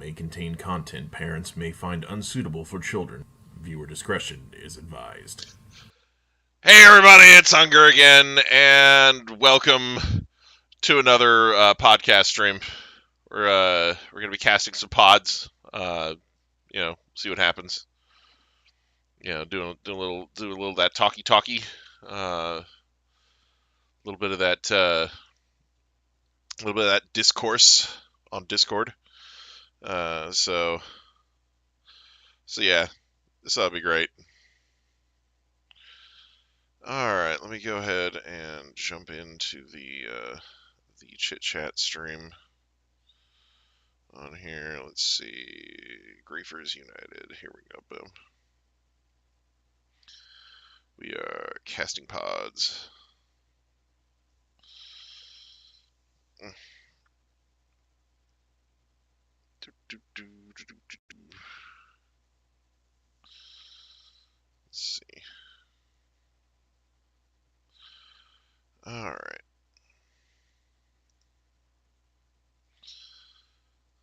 may contain content parents may find unsuitable for children. Viewer discretion is advised. Hey everybody, it's Hunger again, and welcome to another podcast stream. We're gonna be casting some pods. See what happens. Do a little of that talky. A little bit of that discourse on Discord. So yeah, this ought to be great. All right, let me go ahead and jump into the chit chat stream on here. Let's see, Griefers United. Here we go. Boom. We are casting pods. Let's see. All right.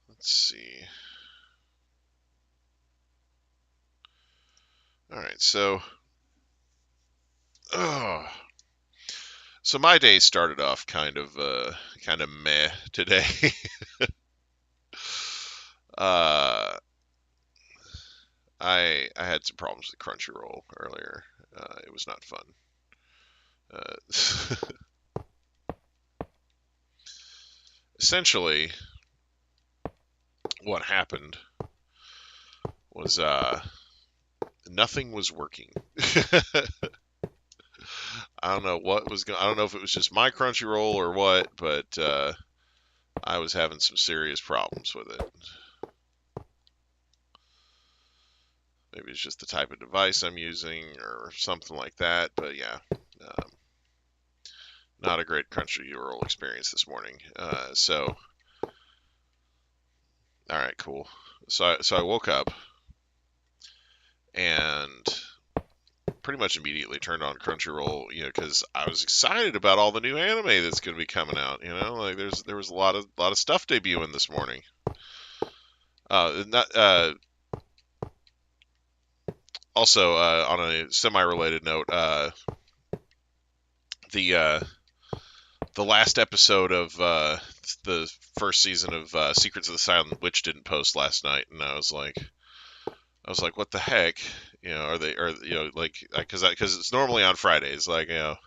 Let's see. All right. So my day started off kind of meh today. I had some problems with Crunchyroll earlier. It was not fun. Essentially, what happened was nothing was working. I don't know what was going. I don't know if it was just my Crunchyroll or what, but I was having some serious problems with it. Maybe it's just the type of device I'm using or something like that. But yeah, not a great Crunchyroll experience this morning. All right, cool. So I woke up and pretty much immediately turned on Crunchyroll, because I was excited about all the new anime that's going to be coming out. Like there was a lot of stuff debuting this morning. Also, on a semi-related note, the last episode of the first season of Secrets of the Silent Witch didn't post last night, and I was like, what the heck? Because it's normally on Fridays. I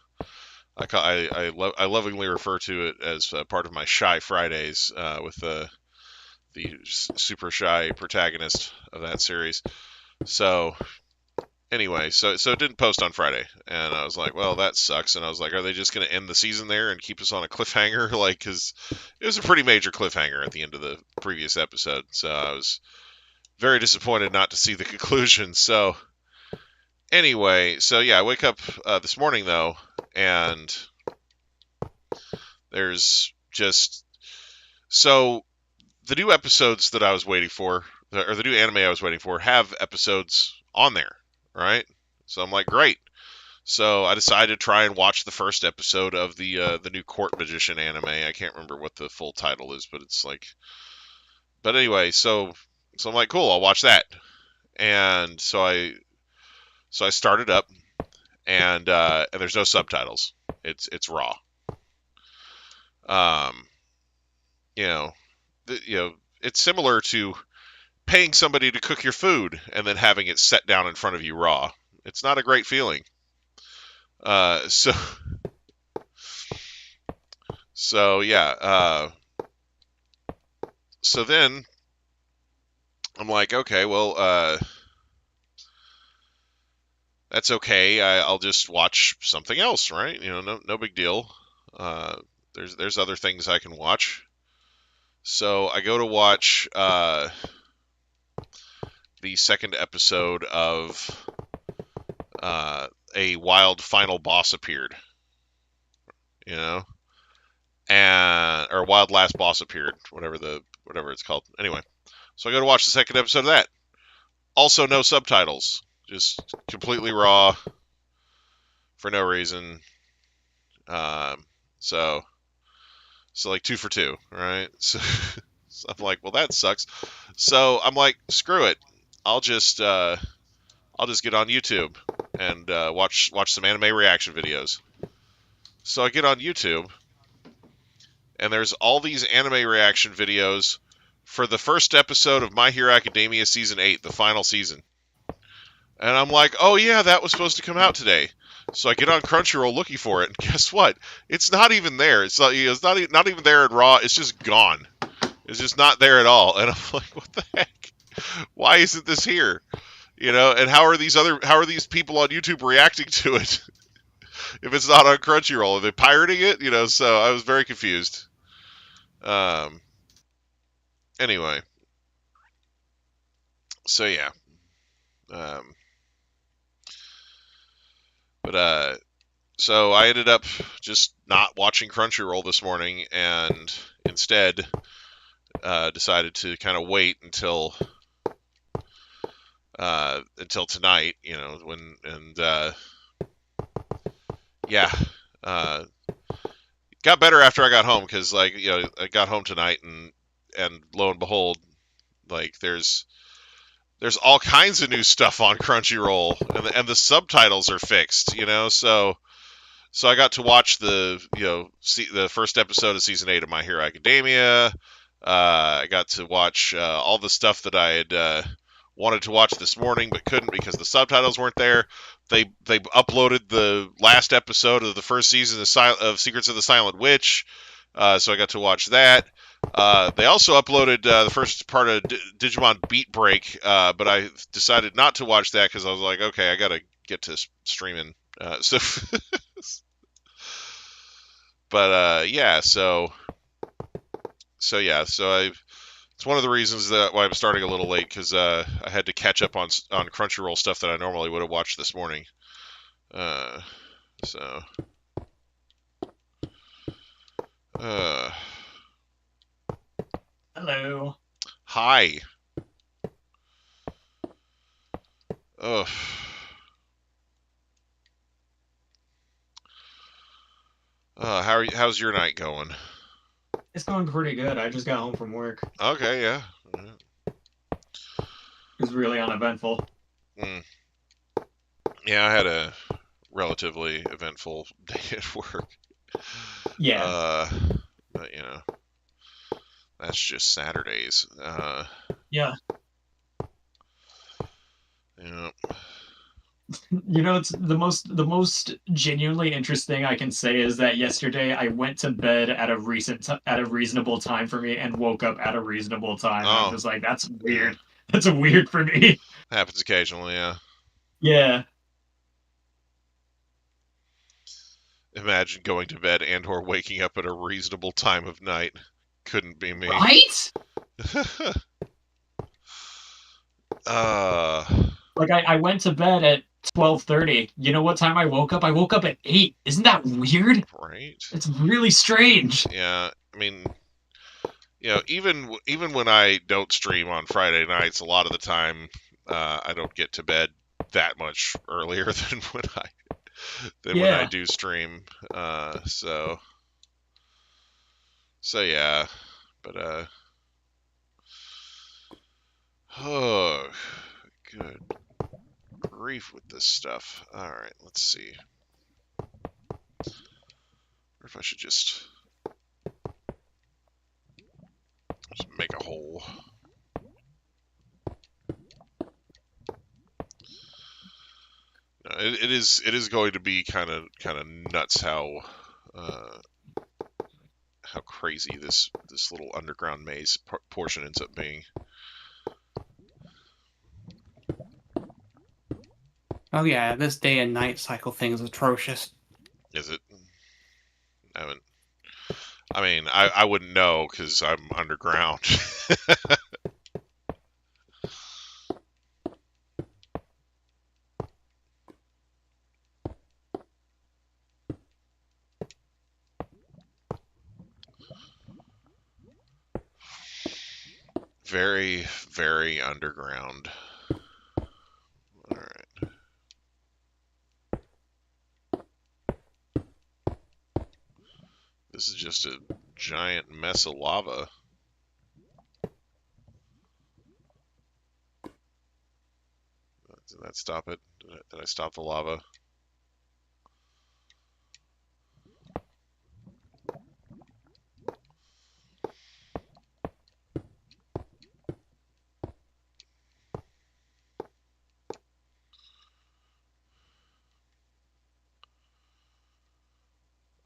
lovingly refer to it as part of my Shy Fridays with the super shy protagonist of that series. So anyway, so it didn't post on Friday, and I was like, well, that sucks. And I was like, are they just going to end the season there and keep us on a cliffhanger? Because it was a pretty major cliffhanger at the end of the previous episode. So I was very disappointed not to see the conclusion. So anyway, I wake up this morning though, and there's just the new episodes that I was waiting for, or the new anime I was waiting for, have episodes on there, right? So I'm like, great. So I decided to try and watch the first episode of the new Court Magician anime. I can't remember what the full title is, but it's like. But anyway, so I'm like, cool, I'll watch that. And so I started up, and there's no subtitles. It's raw. It's similar to paying somebody to cook your food and then having it set down in front of you raw. It's not a great feeling. So then I'm like, okay, well, that's okay. I'll just watch something else, right? No big deal. There's other things I can watch. So I go to watch the second episode of a wild final boss appeared, or wild last boss appeared, whatever it's called. Anyway, so I go to watch the second episode of that. Also, no subtitles, just completely raw for no reason. So like 2 for 2, right? So I'm like, well, that sucks. So I'm like, screw it. I'll just get on YouTube and watch some anime reaction videos. So I get on YouTube, and there's all these anime reaction videos for the first episode of My Hero Academia Season 8, the final season. And I'm like, oh yeah, that was supposed to come out today. So I get on Crunchyroll looking for it, and guess what? It's not even there. It's not even there in Raw. It's just gone. It's just not there at all. And I'm like, what the heck? Why isn't this here? And how are these people on YouTube reacting to it if it's not on Crunchyroll? Are they pirating it? So I was very confused. Um. Anyway, so yeah. Um. But so I ended up just not watching Crunchyroll this morning, and instead decided to kind of wait until tonight. Yeah, uh, got better after I got home because I got home tonight, and lo and behold, like there's all kinds of new stuff on Crunchyroll, and the subtitles are fixed. So I got to watch the first episode of season 8 of My Hero Academia. I got to watch all the stuff that I had wanted to watch this morning but couldn't because the subtitles weren't there. They uploaded the last episode of the first season of Secrets of the Silent Witch, so I got to watch that. They also uploaded the first part of Digimon Beat Break, but I decided not to watch that because I was like, okay, I gotta get to streaming. But yeah, so it's one of the reasons why I'm starting a little late because I had to catch up on Crunchyroll stuff that I normally would have watched this morning. Uh, so uh, Hello. hi. Ugh. How's your night going? It's going pretty good. I just got home from work. Okay, yeah. It was really uneventful. Mm. Yeah, I had a relatively eventful day at work. Yeah. But that's just Saturdays. Yeah. Yeah. It's the most genuinely interesting I can say is that yesterday I went to bed at a reasonable time for me and woke up at a reasonable time. And I'm Oh, just like, that's yeah. weird. That's weird for me. Happens occasionally, yeah. Yeah. Imagine going to bed and or waking up at a reasonable time of night. Couldn't be me. Right? uh, Like I went to bed at 12:30. You know what time I woke up? I woke up at 8. Isn't that weird? right? It's really strange. Yeah, I mean, even when I don't stream on Friday nights, a lot of the time I don't get to bed that much earlier than when I Yeah. do stream. So yeah, but oh, good grief with this stuff. All right, let's see. Or if I should just make a hole. It is going to be kind of nuts how crazy this little underground maze portion ends up being. Oh yeah, this day and night cycle thing is atrocious. Is it? I haven't. I mean, I wouldn't know because I'm underground. Very, very underground. All right. This is just a giant mess of lava. Did that stop it? Did I stop the lava?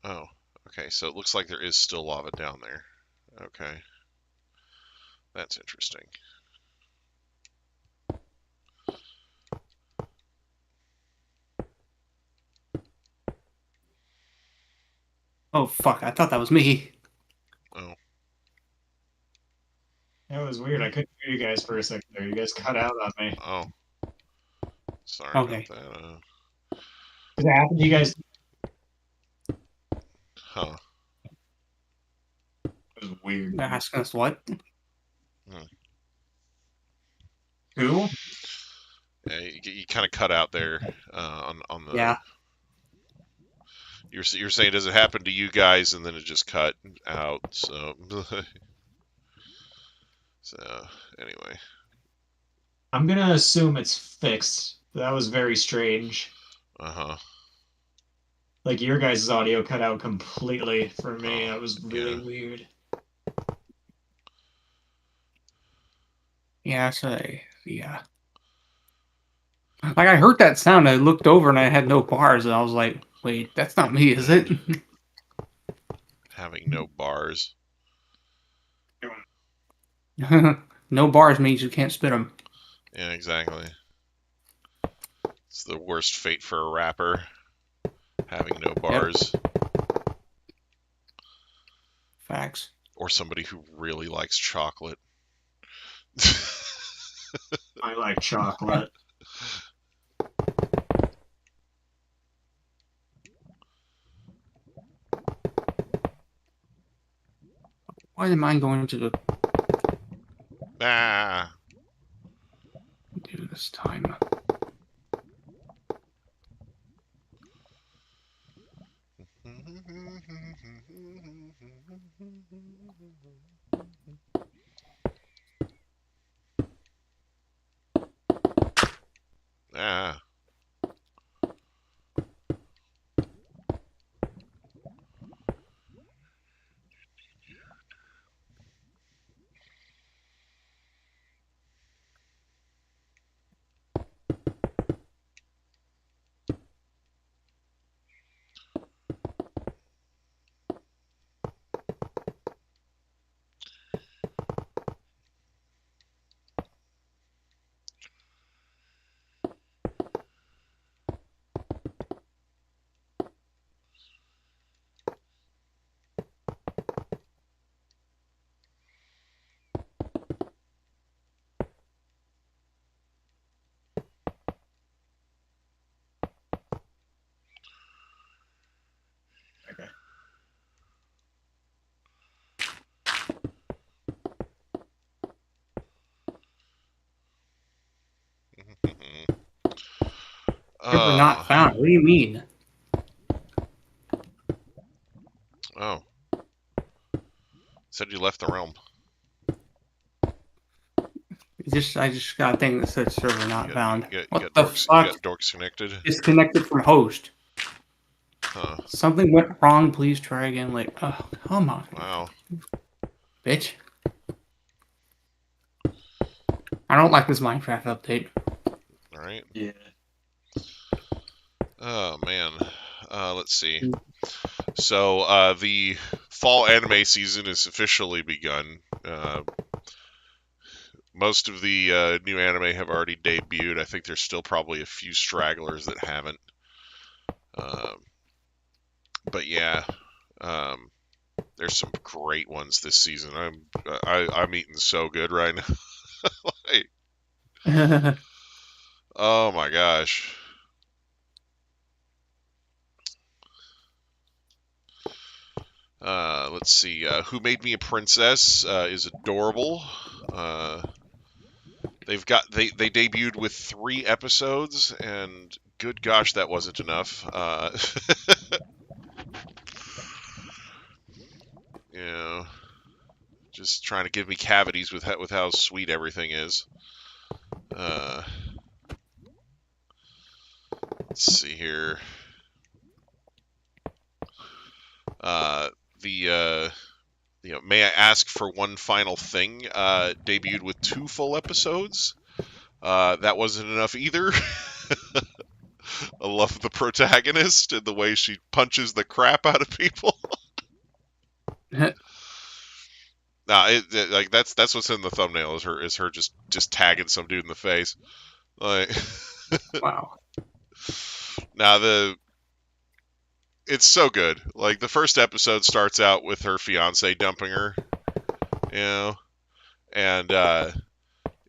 Oh, okay, so it looks like there is still lava down there. Okay. That's interesting. Oh fuck! I thought that was me. Oh, That was weird. I couldn't hear you guys for a second there. You guys cut out on me. oh. Sorry Okay. about that. Did it happen to you guys? Huh. It was weird. They're asking us what? Who? Yeah, you kind of cut out there on the. Yeah. You're saying does it happen to you guys and then it just cut out? So. So anyway. I'm gonna assume it's fixed. That was very strange. Uh-huh. Like your guys' audio cut out completely for me. That was really Yeah. weird. Yeah. So yeah. Like I heard that sound. I looked over and I had no bars, and I was like, "Wait, that's not me, is it?" Having no bars. No bars means you can't spit them. Yeah, exactly. It's the worst fate for a rapper. Having no bars. Facts. Or somebody who really likes chocolate. I like chocolate. Why am I going to Ah. do this time? Ah. Okay. Server not found. What do you mean? Oh. Said you left the realm. I just got a thing that said server not found. You What got the dorks, fuck? You got dorks connected. Disconnected from host. Huh. Something went wrong. Please try again. Like, oh, come on, Wow. bitch. I don't like this Minecraft update. Alright. Yeah. Oh, man. Let's see. So, the fall anime season is officially begun. Most of the new anime have already debuted. I think there's still probably a few stragglers that haven't. But yeah, there's some great ones this season. I'm eating so good right now. Like, oh my gosh. Let's see. Who Made Me a Princess is adorable. They debuted with 3 episodes, and good gosh, that wasn't enough. You know, just trying to give me cavities with how sweet everything is. here. The May I Ask for One Final Thing debuted with 2 full episodes. That wasn't enough either. I love the protagonist and the way she punches the crap out of people. Nah, like that's what's in the thumbnail is her just tagging some dude in the face. Like, Wow. now it's so good. Like the first episode starts out with her fiance dumping her, and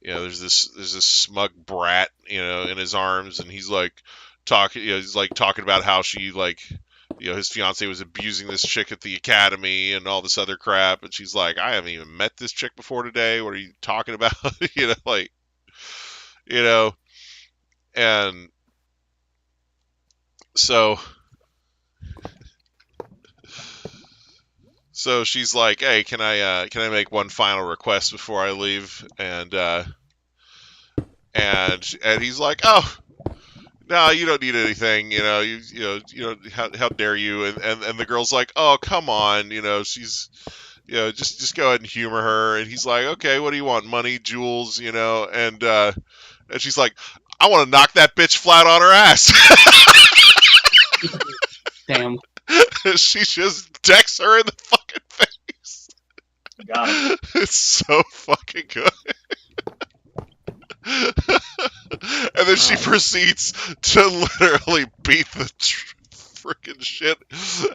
there's this smug brat, in his arms, and he's like talking about how she his fiance was abusing this chick at the academy and all this other crap, and she's like, I haven't even met this chick before today. What are you talking about? And so she's like, hey, can I make one final request before I leave? And he's like, oh, no, you don't need anything, how dare you? And the girl's like, oh, come on, she's, just go ahead and humor her. And he's like, okay, what do you want? Money, jewels, and she's like, I want to knock that bitch flat on her ass. Damn. She just decks her in the fucking face. Got it. It's so fucking good. And then she proceeds to literally beat the freaking shit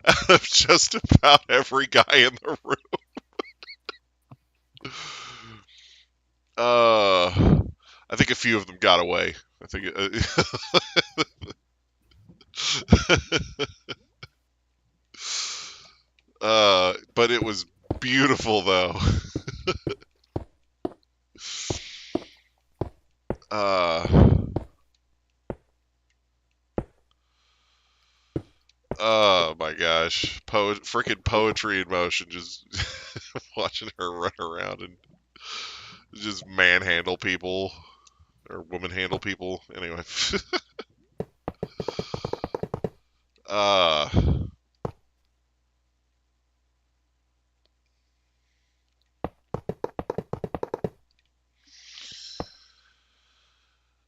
out of just about every guy in the room. I think a few of them got away. I think but it was beautiful though. Oh my gosh, freaking poetry in motion, just watching her run around and just manhandle people or woman handle people. Anyway,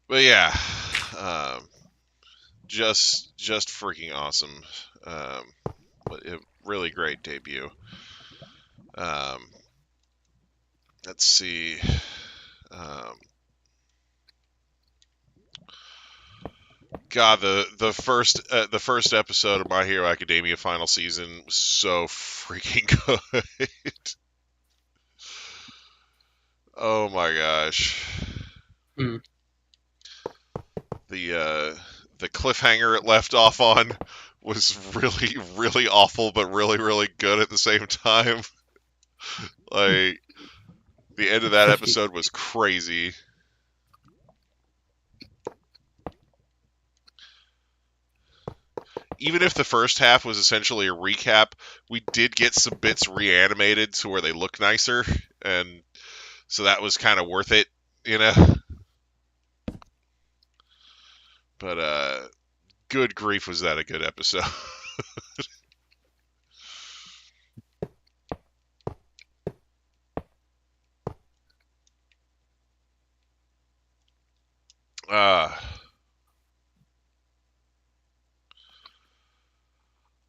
but yeah, just freaking awesome. But a really great debut. Let's see. God, the first episode of My Hero Academia final season was so freaking good. Oh my gosh. Mm. The cliffhanger it left off on was really, really awful, but really, really good at the same time. Like, the end of that episode was crazy. Even if the first half was essentially a recap, we did get some bits reanimated to where they look nicer, and so that was kind of worth it, But, good grief, was that a good episode.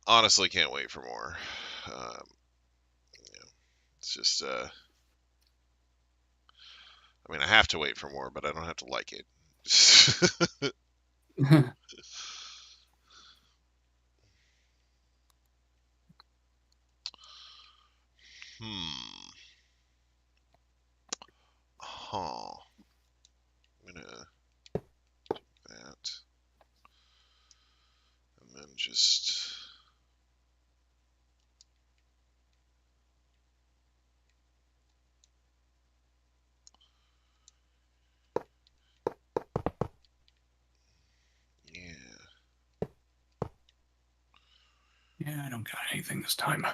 Honestly, can't wait for more. It's just, I mean, I have to wait for more, but I don't have to like it. Huh. I'm gonna do that. And then just... Yeah. Yeah, I don't got anything this time.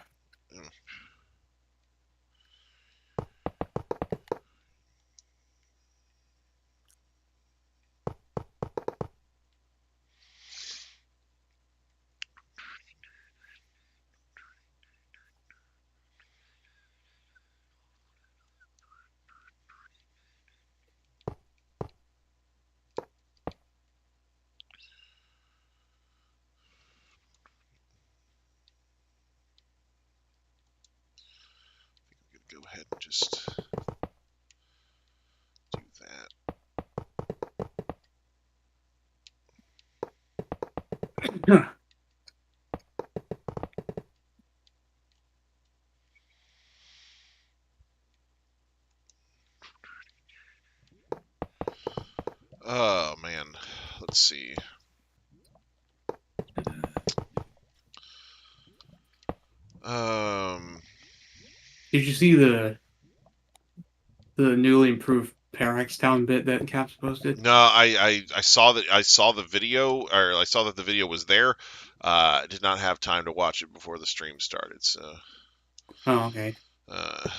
go ahead and just do that. Oh man, let's see. Did you see the newly improved Parax Town bit that Caps posted? No, I saw that the video, or I saw that the video was there. I did not have time to watch it before the stream started, so. Oh, okay. But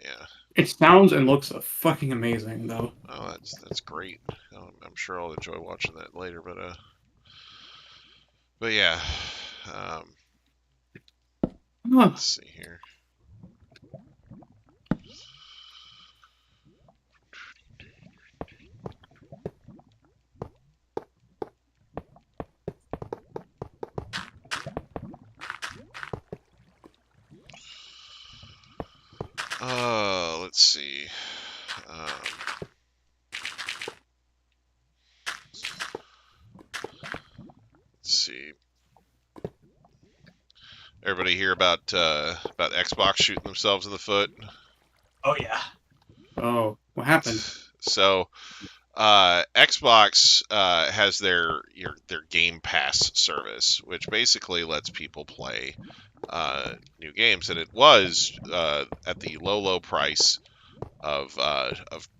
yeah. It sounds and looks fucking amazing, though. Oh, that's great. I'm sure I'll enjoy watching that later, but yeah. Let's see here. Let's see. Let's see. Everybody hear about Xbox shooting themselves in the foot? Oh yeah. Oh, what happened? So, Xbox has their Game Pass service, which basically lets people play new games, and it was at the low price of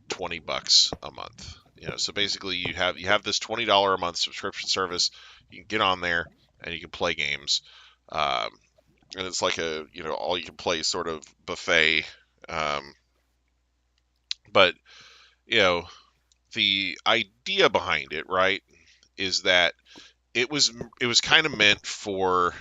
$20 a month. You know, so basically you have this $20 a month subscription service. You can get on there and you can play games, and it's like a all you can play sort of buffet. But the idea behind it, right, is that it was kind of meant for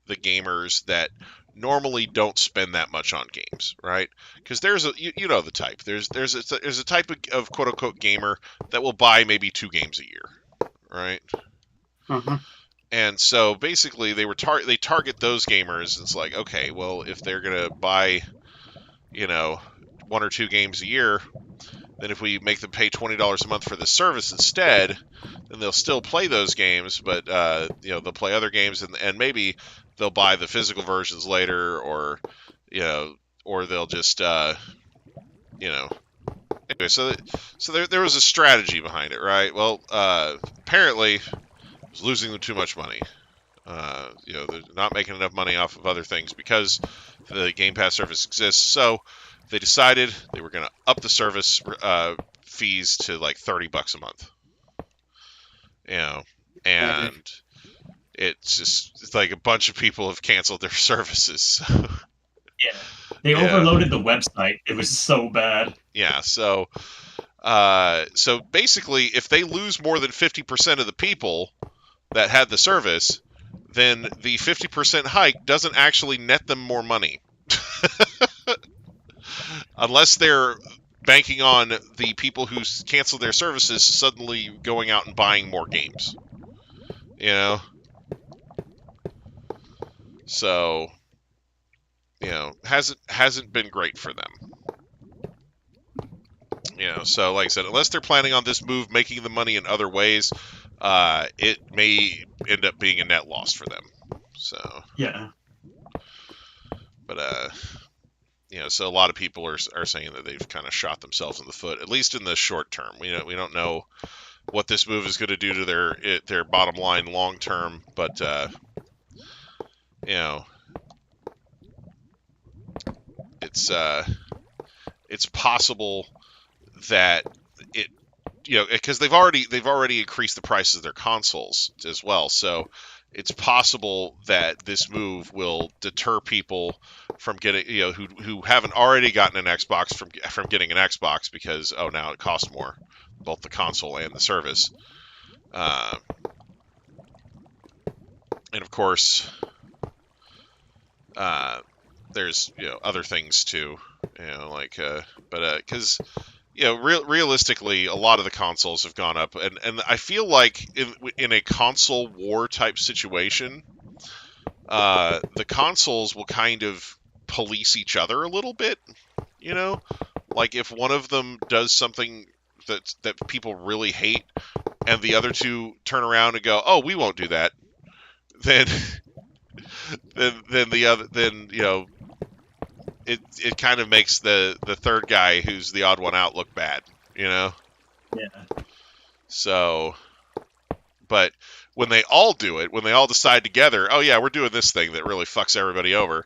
the gamers that normally don't spend that much on games, right? Because there's you know the type. There's a type of quote unquote gamer that will buy maybe 2 games a year, right? Uh-huh. And so basically they target those gamers. It's like, okay, well, if they're gonna buy 1 or 2 games a year, then if we make them pay $20 a month for the service instead, then they'll still play those games, but they'll play other games, and maybe they'll buy the physical versions later, or or they'll just anyway. So there was a strategy behind it, right? Well, apparently it was losing them too much money. They're not making enough money off of other things because the Game Pass service exists. So they decided they were going to up the service fees to like $30 a month. And it's like a bunch of people have canceled their services. Yeah. They overloaded the website. It was so bad. Yeah, so basically if they lose more than 50% of the people that had the service, then the 50% hike doesn't actually net them more money. Unless they're banking on the people who canceled their services suddenly going out and buying more games. So, hasn't been great for them. So like I said, unless they're planning on this move making the money in other ways, it may end up being a net loss for them. So yeah, but so a lot of people are saying that they've kind of shot themselves in the foot, at least in the short term. We don't know what this move is going to do to their bottom line long term, but it's possible that it because they've already increased the prices of their consoles as well, so it's possible that this move will deter people from getting who haven't already gotten an Xbox from getting an Xbox because now it costs more, both the console and the service, and of course there's other things too, because realistically, a lot of the consoles have gone up, and I feel like in a console war type situation, the consoles will kind of police each other a little bit. You know, like if one of them does something that people really hate, and the other two turn around and go, "Oh, we won't do that," then it kind of makes the third guy who's the odd one out look bad. Yeah. So, but when they all do it, when they all decide together, oh yeah, we're doing this thing that really fucks everybody over,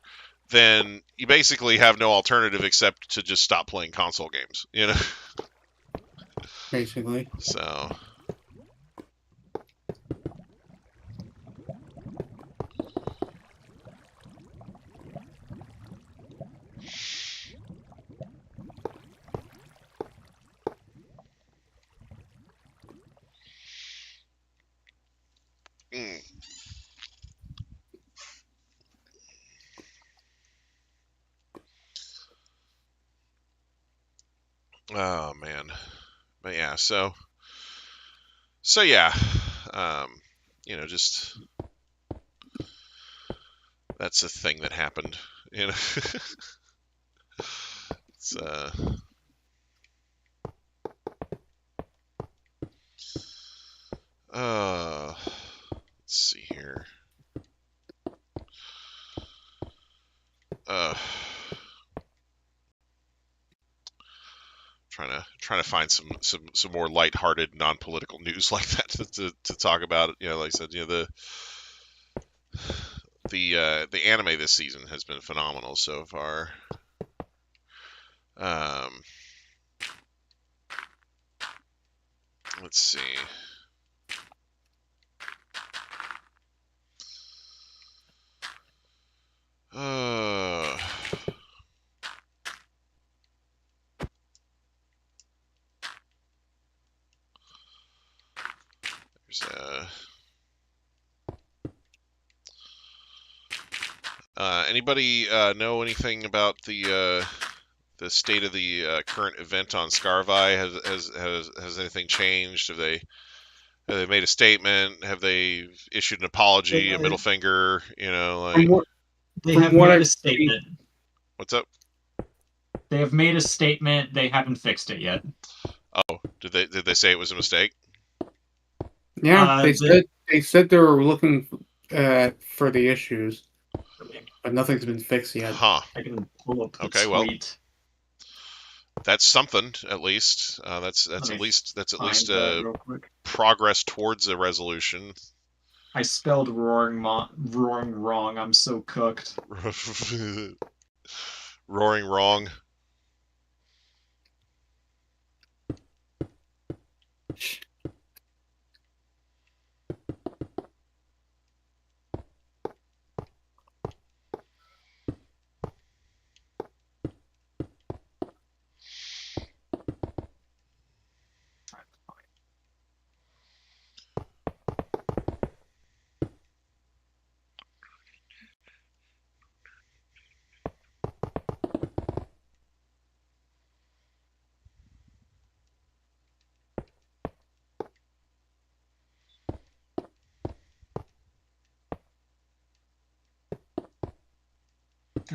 then you basically have no alternative except to just stop playing console games, Basically. So, oh man, but yeah, so yeah, just that's a thing that happened, It's let's see here. Trying to find some more lighthearted, non-political news like that to talk about. Like I said, the anime this season has been phenomenal so far. Let's see. Anybody know anything about the state of the current event on Scarvi? Has anything changed? Have they made a statement? Have they issued an apology, a middle finger? They have made a statement. What's up? They have made a statement. They haven't fixed it yet. Oh, did they say it was a mistake? Yeah, they said they were looking for the issues, but nothing's been fixed yet. Huh. I can pull up the Okay, tweet. well, that's something at least. That's at least progress towards a resolution. I spelled roaring wrong. I'm so cooked. Roaring wrong.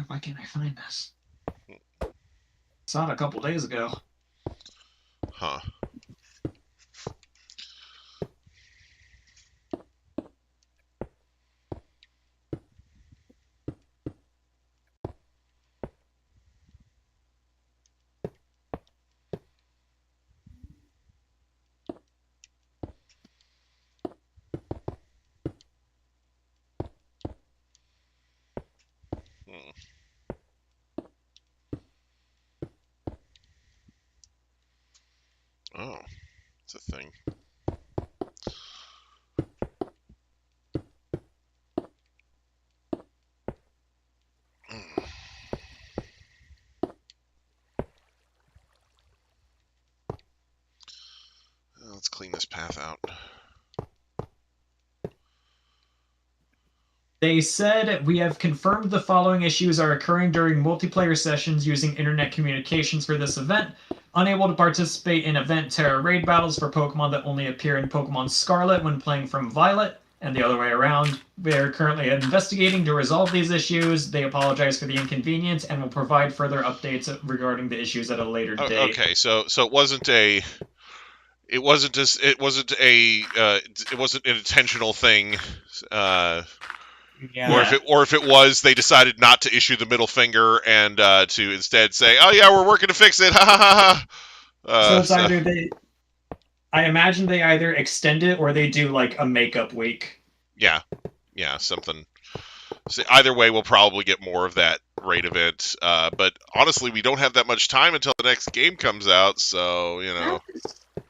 Why can't I find this? It's not a couple days ago. Huh. Oh, it's a thing. Let's clean this path out. They said, we have confirmed the following issues are occurring during multiplayer sessions using internet communications for this event. Unable to participate in event Terra raid battles for Pokemon that only appear in Pokemon Scarlet when playing from Violet. and the other way around. They're currently investigating to resolve these issues. They apologize for the inconvenience and will provide further updates regarding the issues at a later date. Okay, so it wasn't an intentional thing. Yeah. Or if it was, they decided not to issue the middle finger and to instead say, "Oh yeah, we're working to fix it." Ha ha ha ha. So it's either I imagine they either extend it or they do like a makeup week. Yeah, something. So either way, we'll probably get more of that raid event. But honestly, we don't have that much time until the next game comes out, so you know.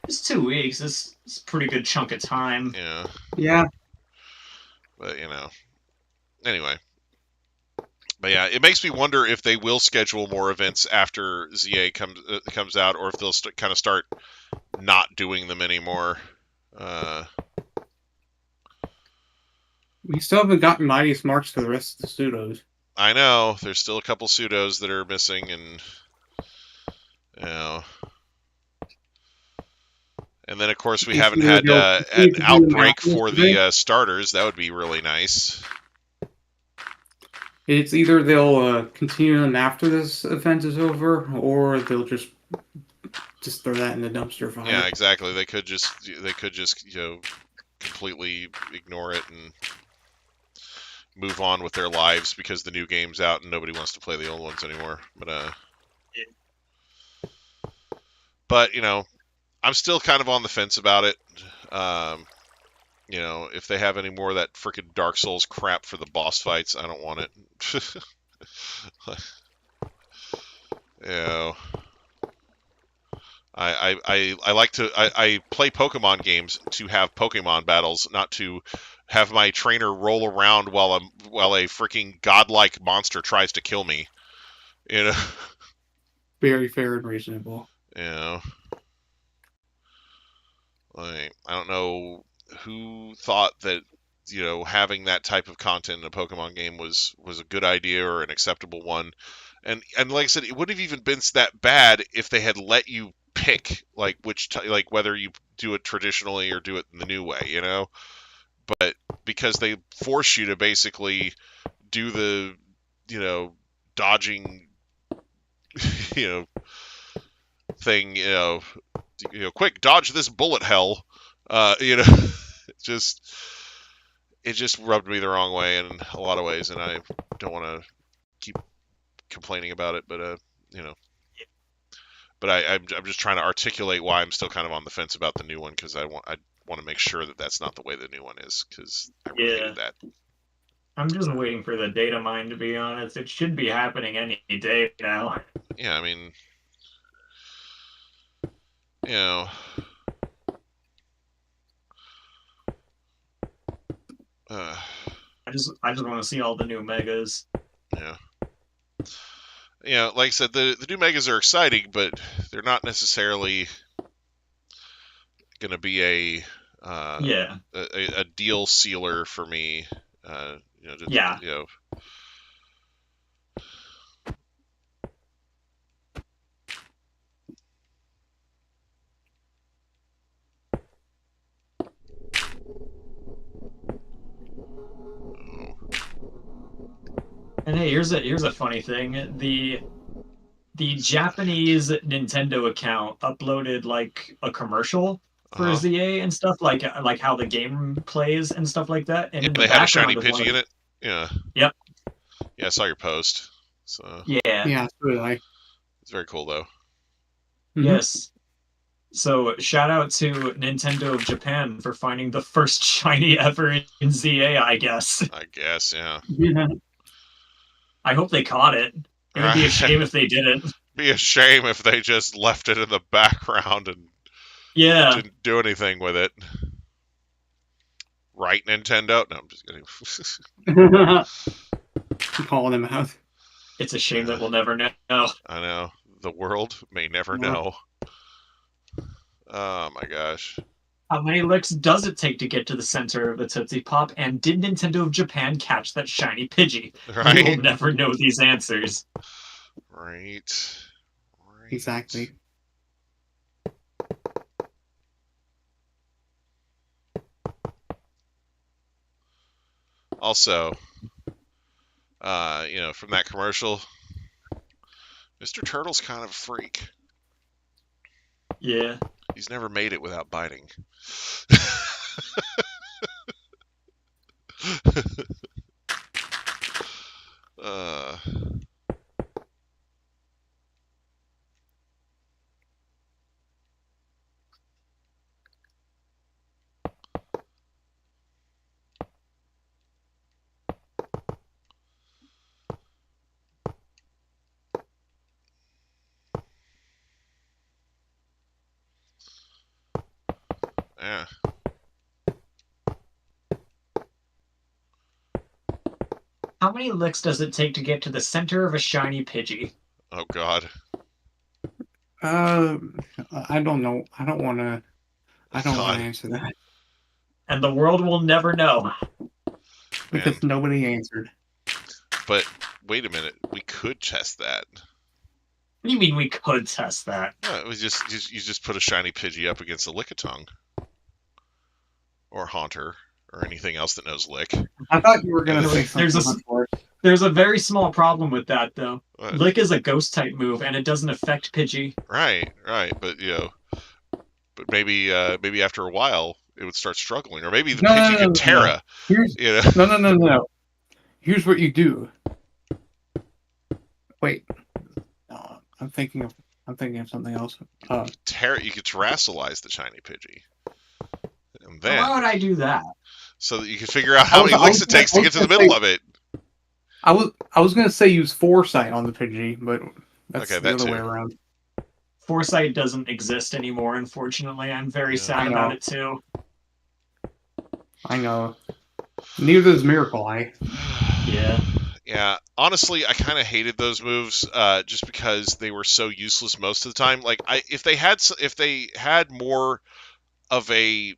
It's 2 weeks. It's a pretty good chunk of time. Yeah. Yeah. But you know. Anyway. But yeah, it makes me wonder if they will schedule more events after ZA comes out, or if they'll kind of start not doing them anymore. We still haven't gotten Mightiest March to the rest of the pseudos. I know there's still a couple pseudos that are missing, and you know. And then of course we haven't had an outbreak for the starters. That would be really nice. It's either they'll continue them after this event is over, or they'll just throw that in the dumpster fire. Yeah, exactly. They could just completely ignore it and move on with their lives because the new game's out and nobody wants to play the old ones anymore. But you know, I'm still kind of on the fence about it. You know, if they have any more of that freaking Dark Souls crap for the boss fights, I don't want it. You know, I like to I play Pokemon games to have Pokemon battles, not to have my trainer roll around while a freaking godlike monster tries to kill me. You know. Very fair and reasonable. You know. Like, I don't know who thought that, you know, having that type of content in a Pokemon game was a good idea or an acceptable one. And like I said, it wouldn't have even been that bad if they had let you pick like like whether you do it traditionally or do it in the new way, you know. But because they force you to basically do the, you know, dodging, you know, thing, you know, quick dodge this bullet hell, you know, it just rubbed me the wrong way in a lot of ways, and I don't want to keep complaining about it, but you know, but I'm just trying to articulate why I'm still kind of on the fence about the new one, because I want to make sure that that's not the way the new one is, because I really hated that. I'm just waiting for the data mine, to be honest. It should be happening any day now. Yeah, I mean, you know, I just want to see all the new megas. Yeah. You know, like I said, the new megas are exciting, but they're not necessarily going to be a deal sealer for me. You know, yeah. You know. And hey, here's a funny thing. The Japanese Nintendo account uploaded like a commercial for ZA and stuff, like how the game plays and stuff like that. And they had a shiny Pidgey in it. Yeah. Yep. Yeah, I saw your post. So yeah, really. It's very cool though. Yes. So shout out to Nintendo of Japan for finding the first shiny ever in ZA, I guess. I guess, yeah. I hope they caught it. It would be a shame if they didn't. Be a shame if they just left it in the background and didn't do anything with it. Right, Nintendo? No, I'm just kidding. I'm calling him out. It's a shame that we'll never know. I know. The world may never know. Oh my gosh. How many licks does it take to get to the center of the Tootsie Pop? And did Nintendo of Japan catch that shiny Pidgey? Right. We'll never know these answers. Right. Exactly. Also, from that commercial, Mr. Turtle's kind of a freak. Yeah. He's never made it without biting. uh, yeah. How many licks does it take to get to the center of a shiny Pidgey? Oh God. I don't know. I don't want to God. answer that And the world will never know. because nobody answered. But wait a minute, we could test that. What do you mean we could test that? It was you just put a shiny Pidgey up against a Lickitung, or Haunter, or anything else that knows Lick. I thought you were going to say something. There's a very small problem with that, though. What? Lick is a ghost type move, and it doesn't affect Pidgey. Right, but but maybe after a while it would start struggling, or maybe the Pidgey could Terra. No. Here's what you do. Wait, no, I'm thinking of something else. Terra, you could terrasilize the shiny Pidgey, and then why would I do that? So that you can figure out how many licks it takes to get to the middle of it. I was gonna say use Foresight on the Pidgey, but that's Okay, the other way around. Foresight doesn't exist anymore, unfortunately. I'm very sad about it too. I know. Neither does Miracle Eye. Yeah. Yeah, honestly, I kind of hated those moves, just because they were so useless most of the time. Like, if they had more of a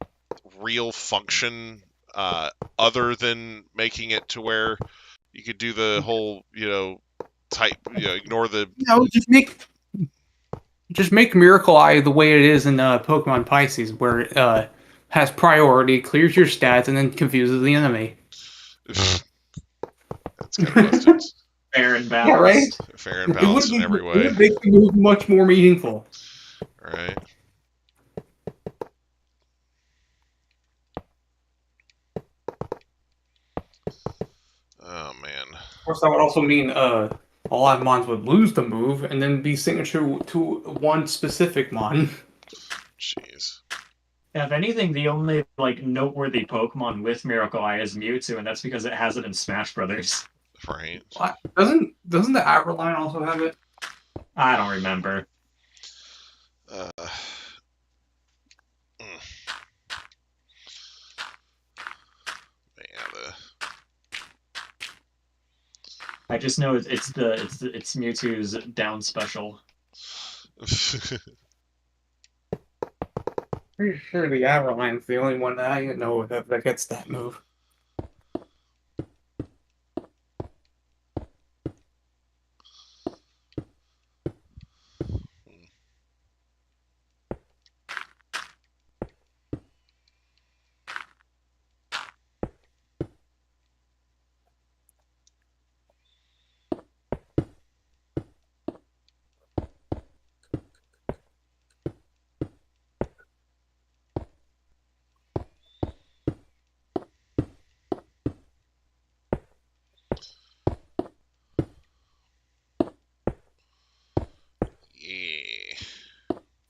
real function, other than making it to where you could do the whole, ignore the. No, just make Miracle Eye the way it is in Pokemon Pisces, where it has priority, clears your stats, and then confuses the enemy. That's kind of busted. Fair and balanced. Yeah, right? Fair and balanced in every way. It would make the move much more meaningful. Right. Oh man. Of course, that would also mean a lot of Mons would lose the move and then be signature to one specific Mon. Jeez. If anything, the only noteworthy Pokemon with Miracle Eye is Mewtwo, and that's because it has it in Smash Brothers. Right. What? Doesn't the Averline also have it? I don't remember. I just know it's Mewtwo's down special. Pretty sure the Averline's the only one that I know that gets that move.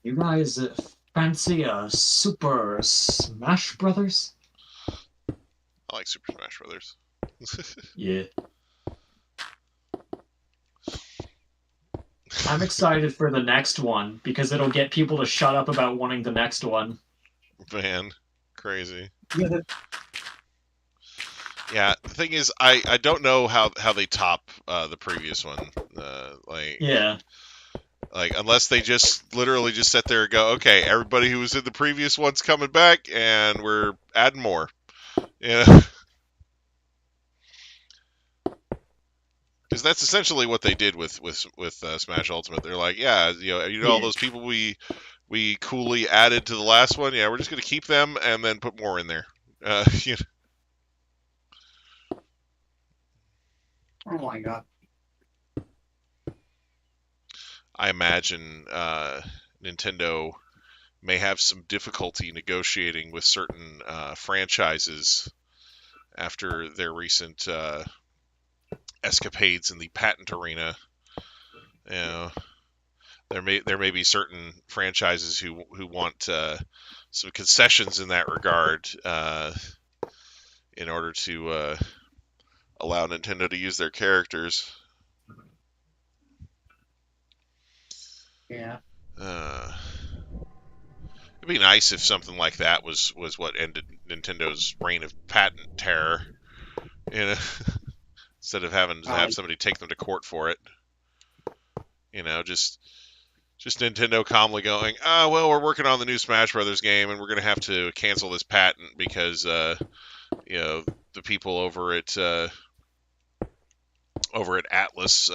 You guys fancy a Super Smash Brothers? I like Super Smash Brothers. Yeah. I'm excited for the next one because it'll get people to shut up about wanting the next one. Man, crazy. Yeah, Yeah, the thing is, I don't know how they top the previous one. Yeah. Like, unless they just literally just sit there and go, okay, everybody who was in the previous one's coming back, and we're adding more. Yeah. Because that's essentially what they did with Smash Ultimate. They're like, yeah, all those people we coolly added to the last one. Yeah, we're just gonna keep them and then put more in there. Oh my god. I imagine Nintendo may have some difficulty negotiating with certain franchises after their recent escapades in the patent arena. You know, there may be certain franchises who want some concessions in that regard in order to allow Nintendo to use their characters. Yeah. It'd be nice if something like that was what ended Nintendo's reign of patent terror. You know, instead of having to have somebody take them to court for it. You know, just Nintendo calmly going, well, we're working on the new Smash Brothers game, and we're going to have to cancel this patent because, you know, the people over at Atlas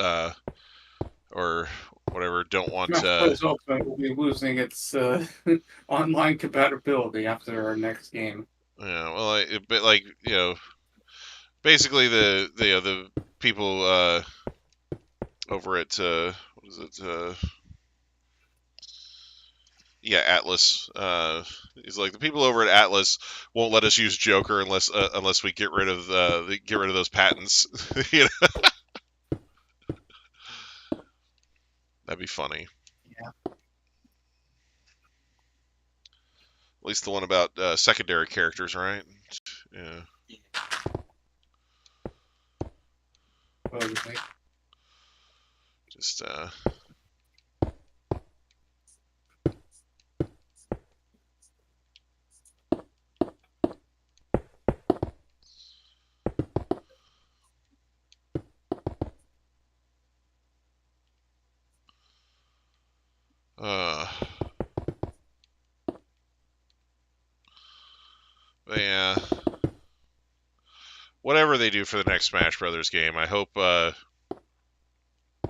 or whatever don't want. Smash Bros. Ultimate will be losing its online compatibility after our next game. Yeah, well, but like you know, basically the people over at what is it? Yeah, Atlas. He's like the people over at Atlas won't let us use Joker unless we get rid of those patents. You know? That'd be funny. Yeah. At least the one about secondary characters, right? Yeah. Probably. Just yeah. Whatever they do for the next Smash Brothers game, I hope. Well, I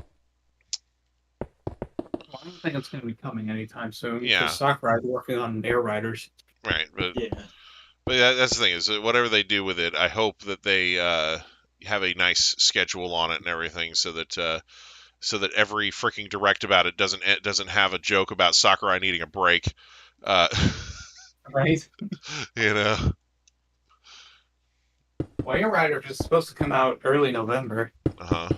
don't think it's going to be coming anytime soon. Yeah. Because Sakurai is working on Air Riders. Right, but Yeah. But that's the thing is whatever they do with it, I hope that they have a nice schedule on it and everything, so that every freaking direct about it doesn't have a joke about Sakurai needing a break. Right. You know. Well, Air Riders is supposed to come out early November. Uh huh.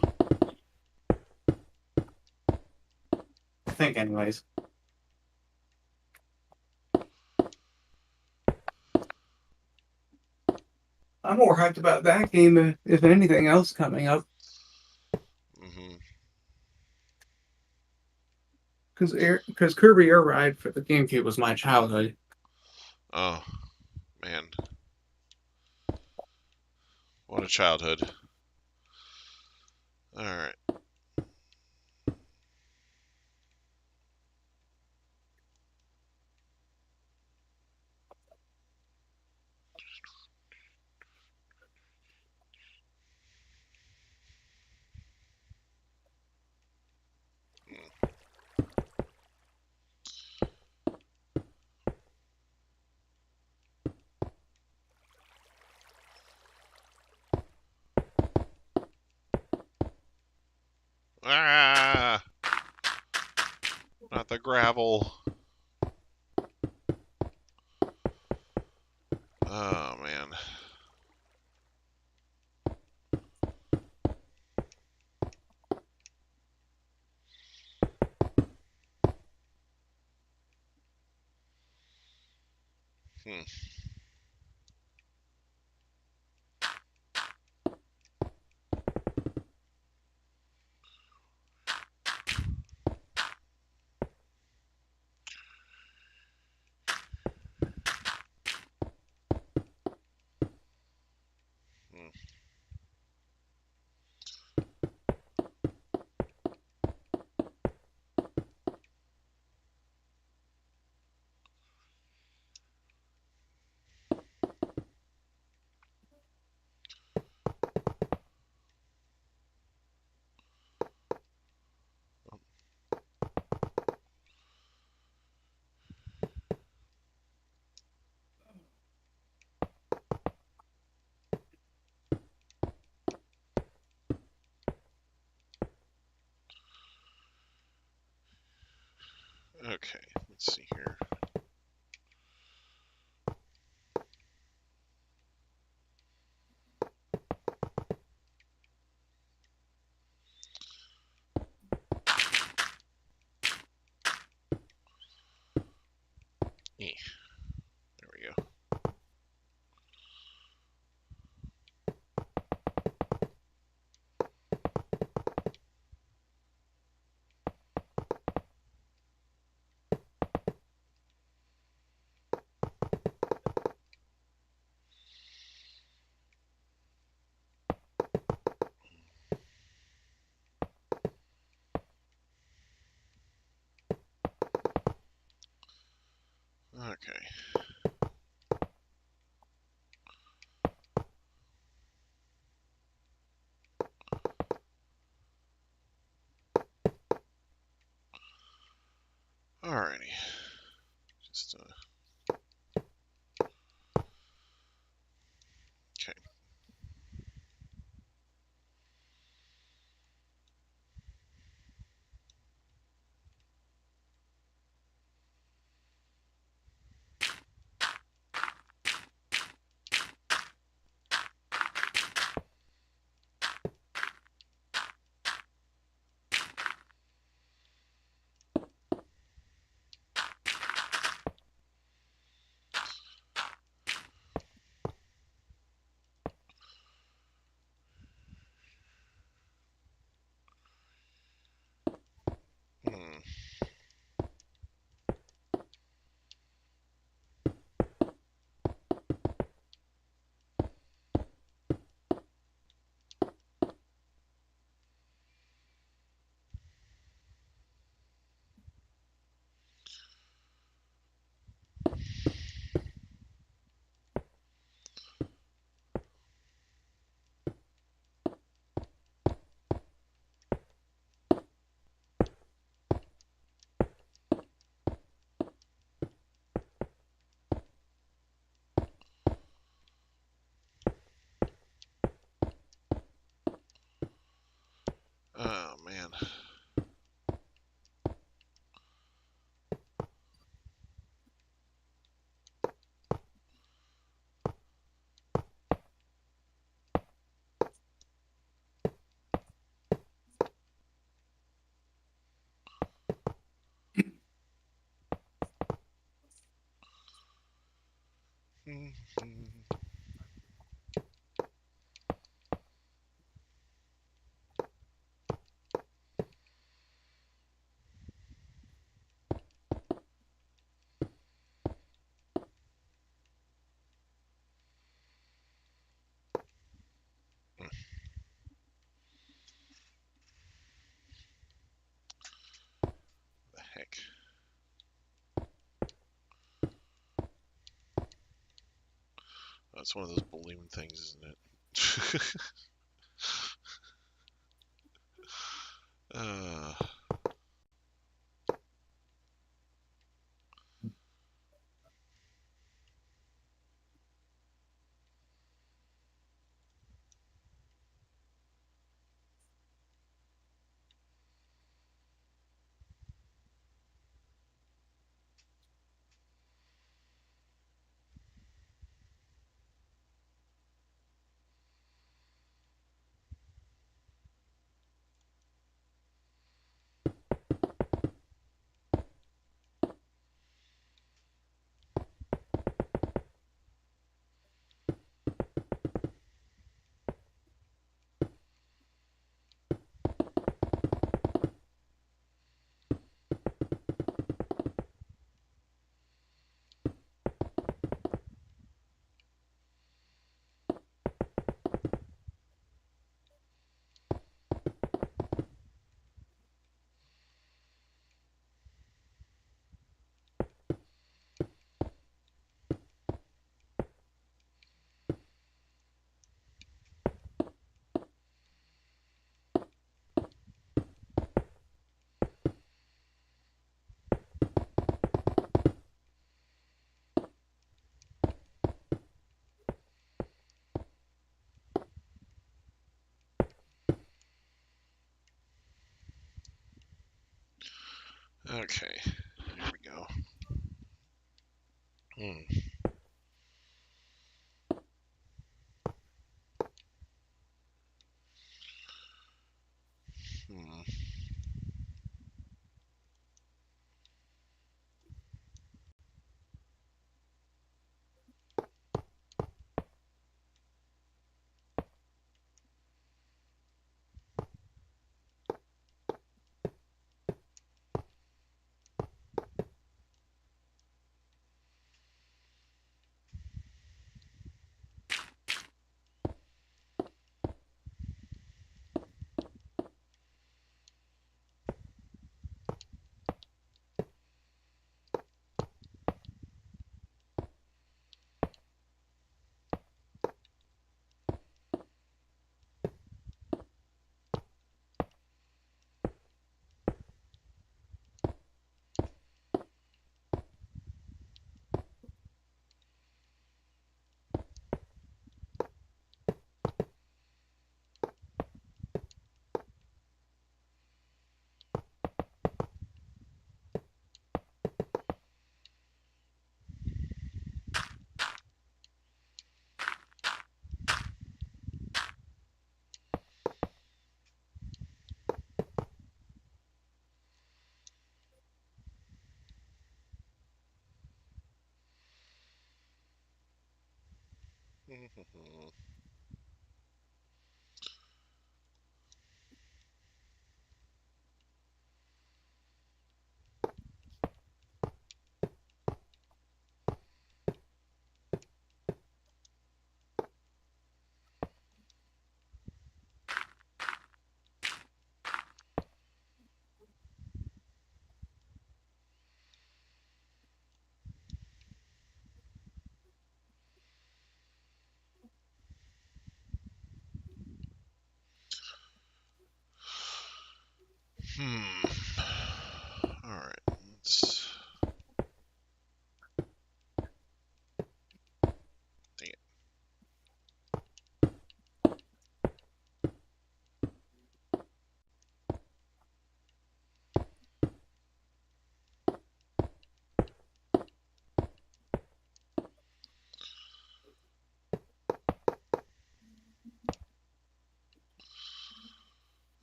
I think, anyways. I'm more hyped about that game if anything else coming up. Mm-hmm. Because Kirby Air Ride for the GameCube was my childhood. Oh, man. What a childhood. All right. Ah! Not the gravel. Oh, man. Hmm. Okay, let's see here. There we go. Okay. Alrighty. Just okay. Hmm. Oh man. The heck. That's one of those balloon things, isn't it? uh, okay. go. Hmm. Hmm. Hmm. All right. Let's. Dang it.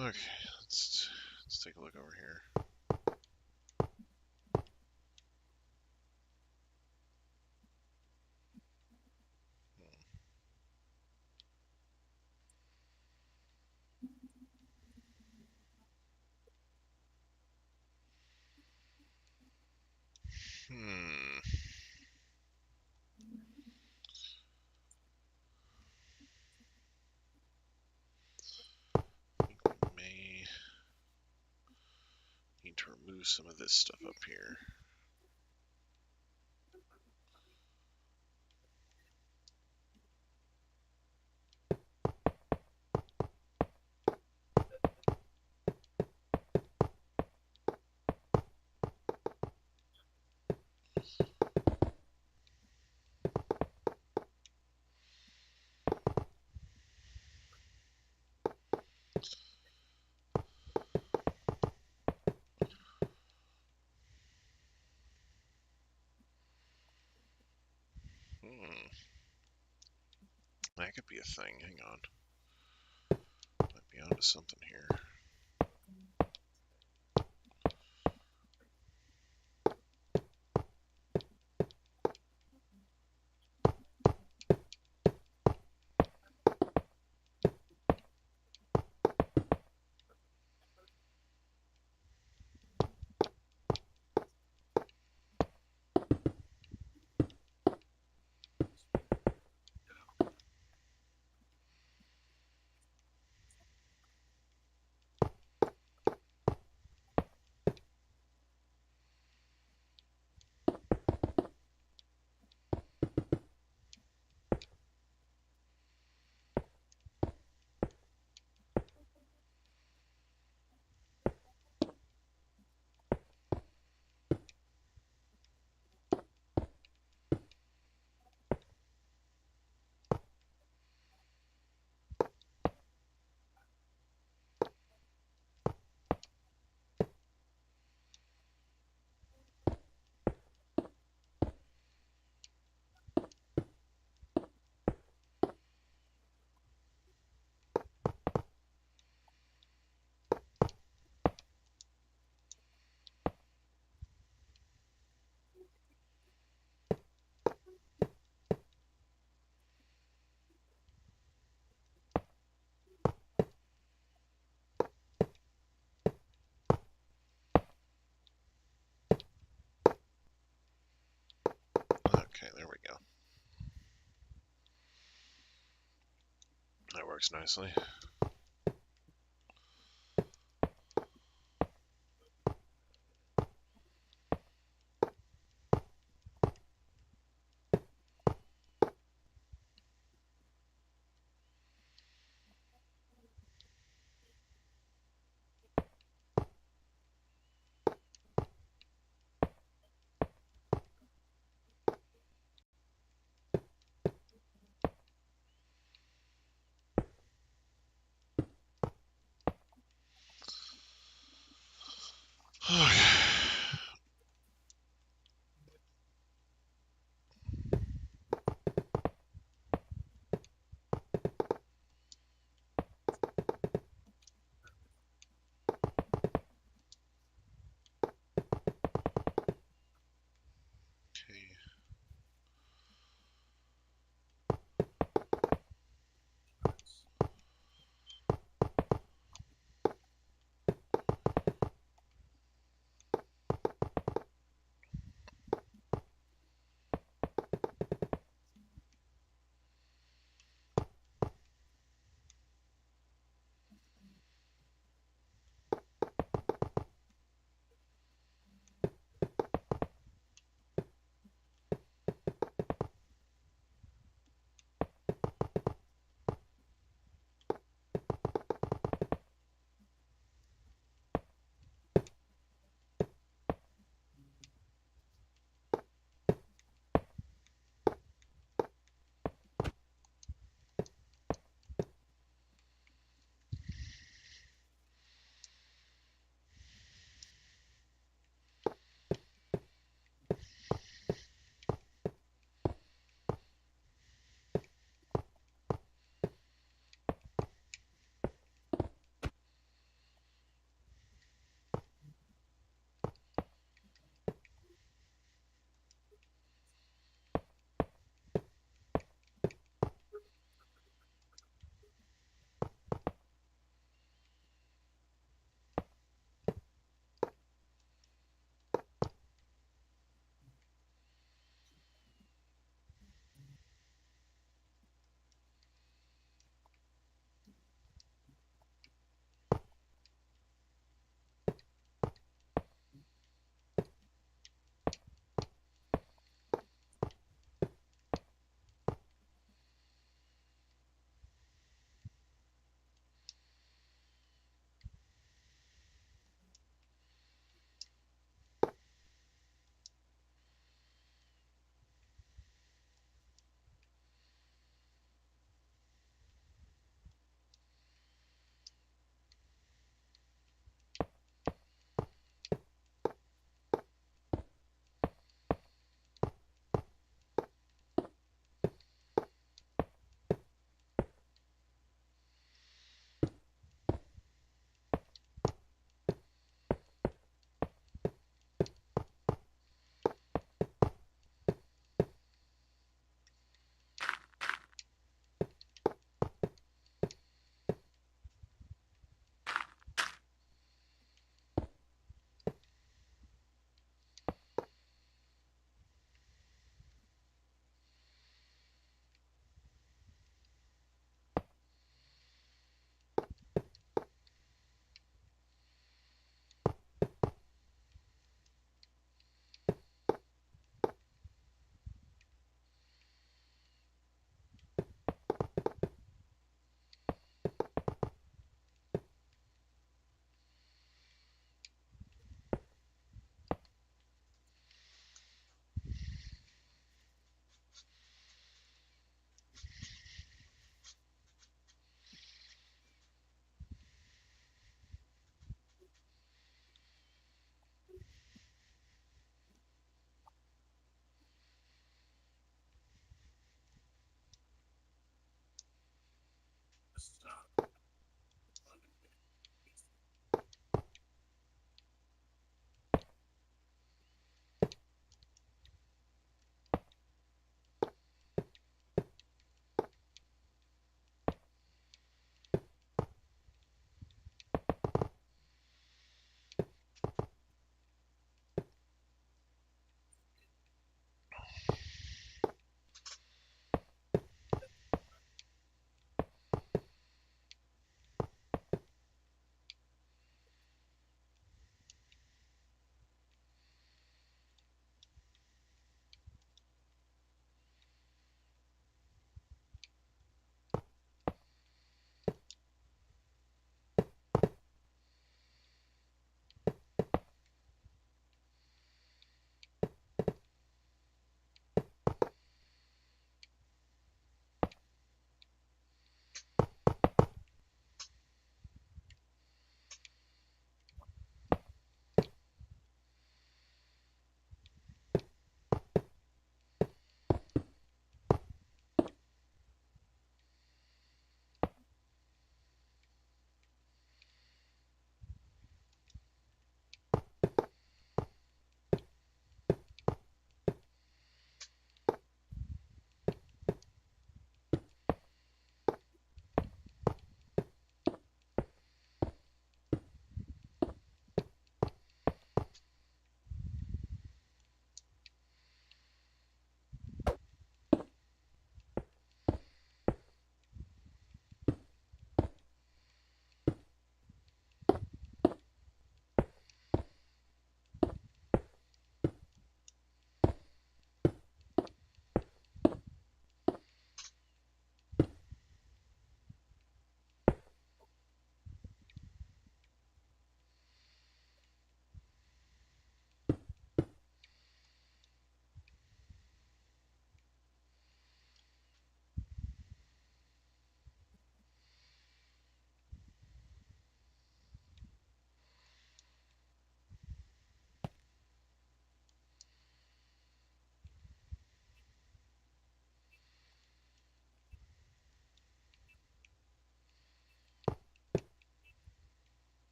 Okay. Let's take a look over here. Hmm. I think we may need to remove some of this stuff up here. Hmm. That could be a thing. Hang on. Might be onto something here. works nicely.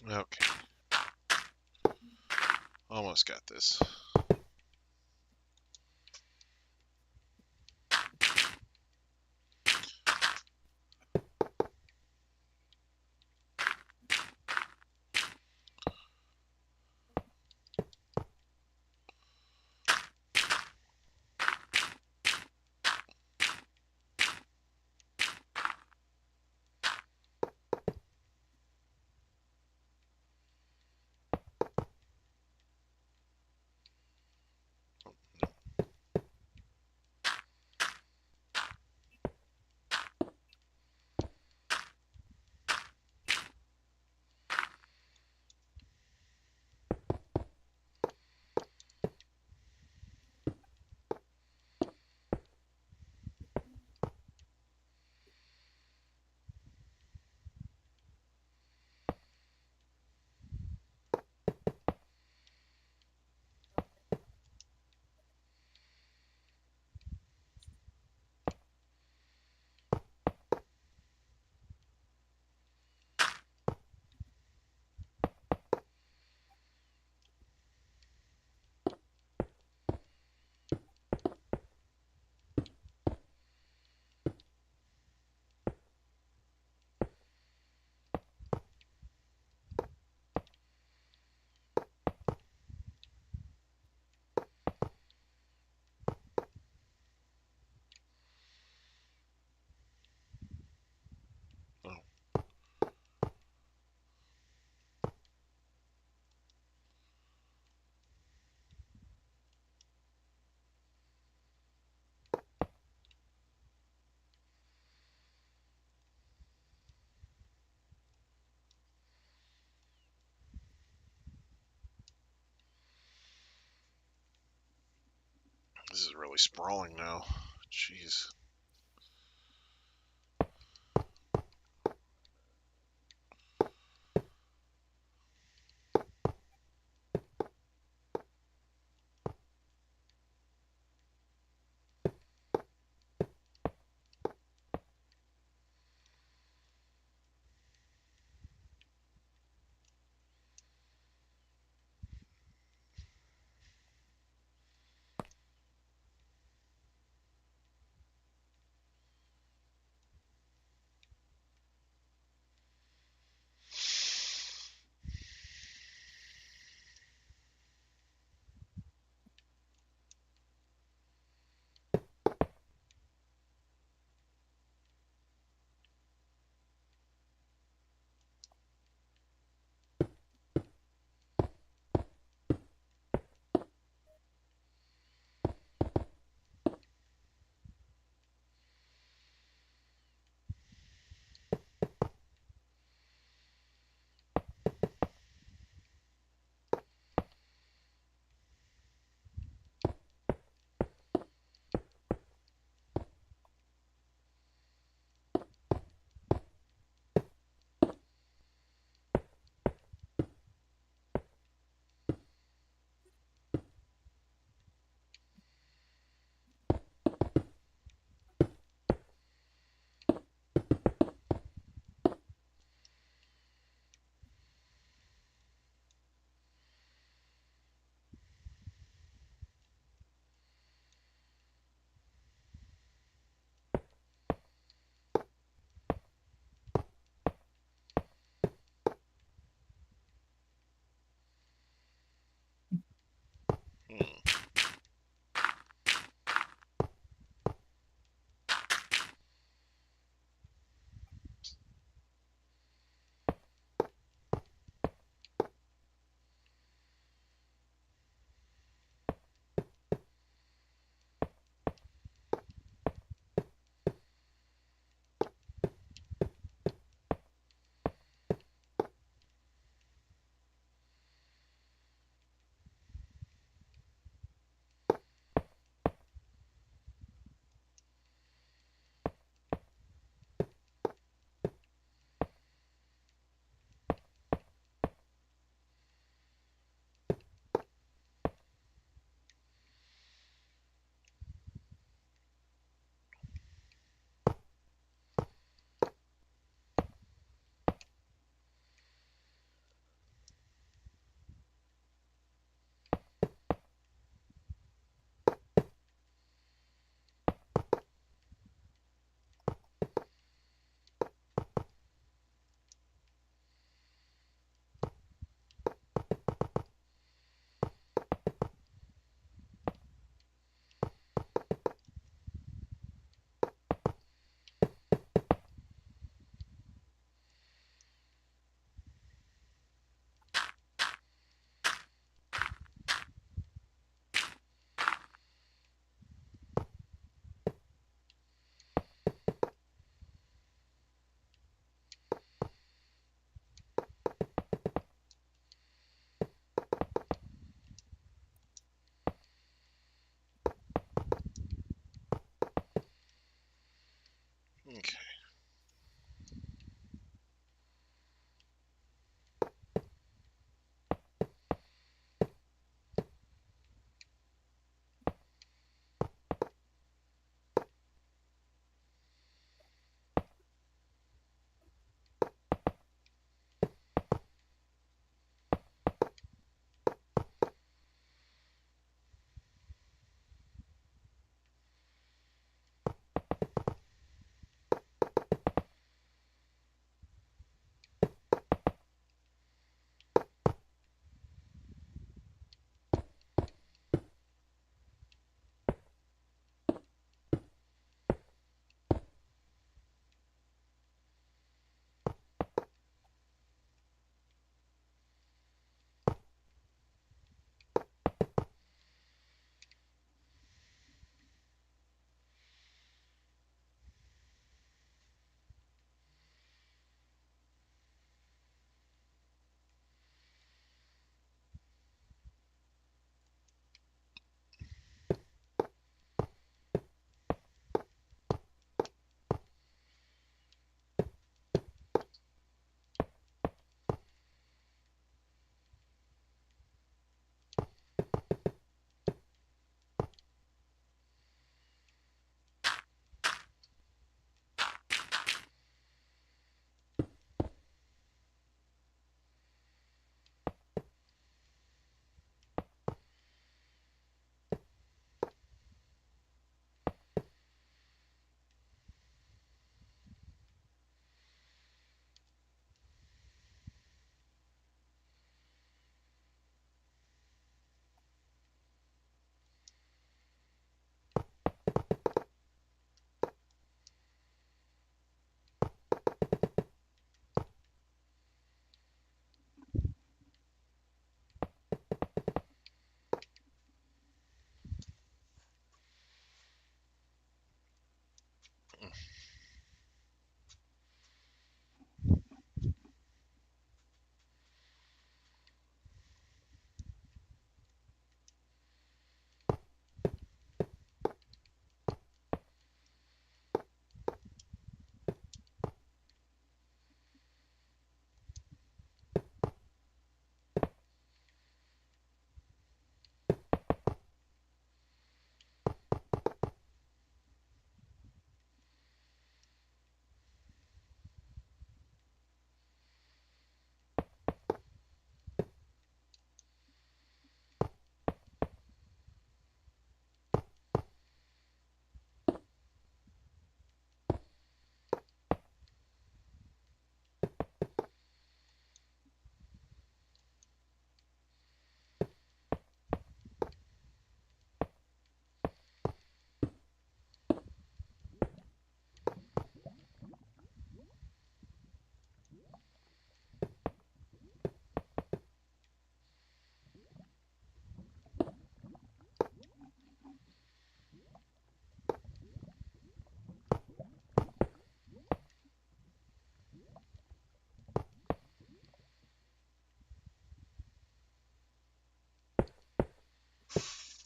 Okay. Almost got this. Oh. This is really sprawling now. Jeez.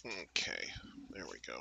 Okay, there we go.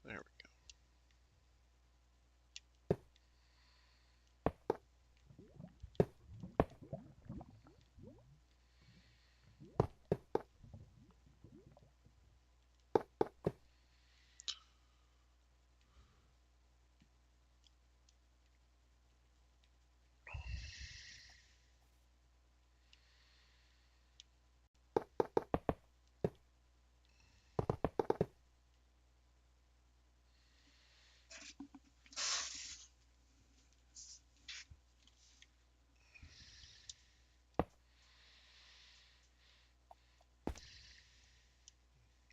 There we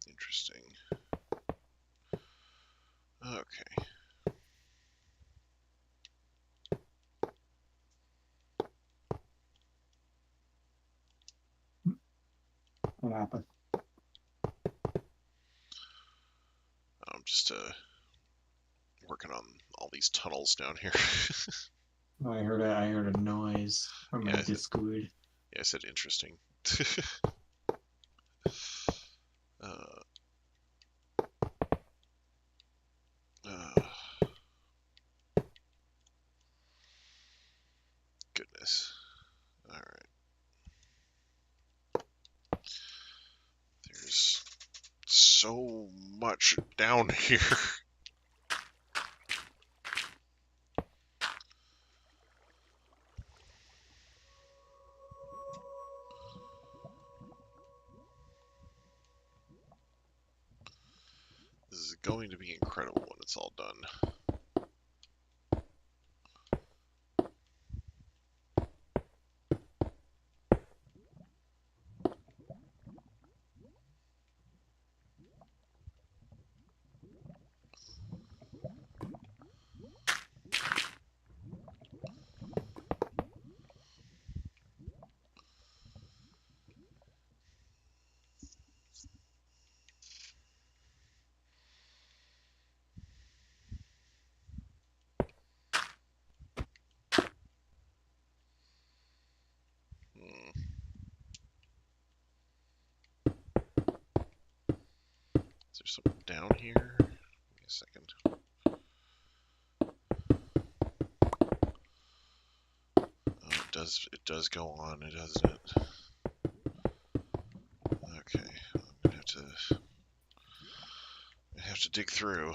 Interesting. Okay. What happened? I'm just working on all these tunnels down here. Oh, I heard a noise from my Yeah, Discord. Yeah, I said interesting. uh, uh, Goodness. All right. There's so much down here. This is going to be incredible when it's all done. Hmm. Is there something down here? Give me a second. Oh, it does go on, doesn't it? Okay, I'm gonna have to dig through.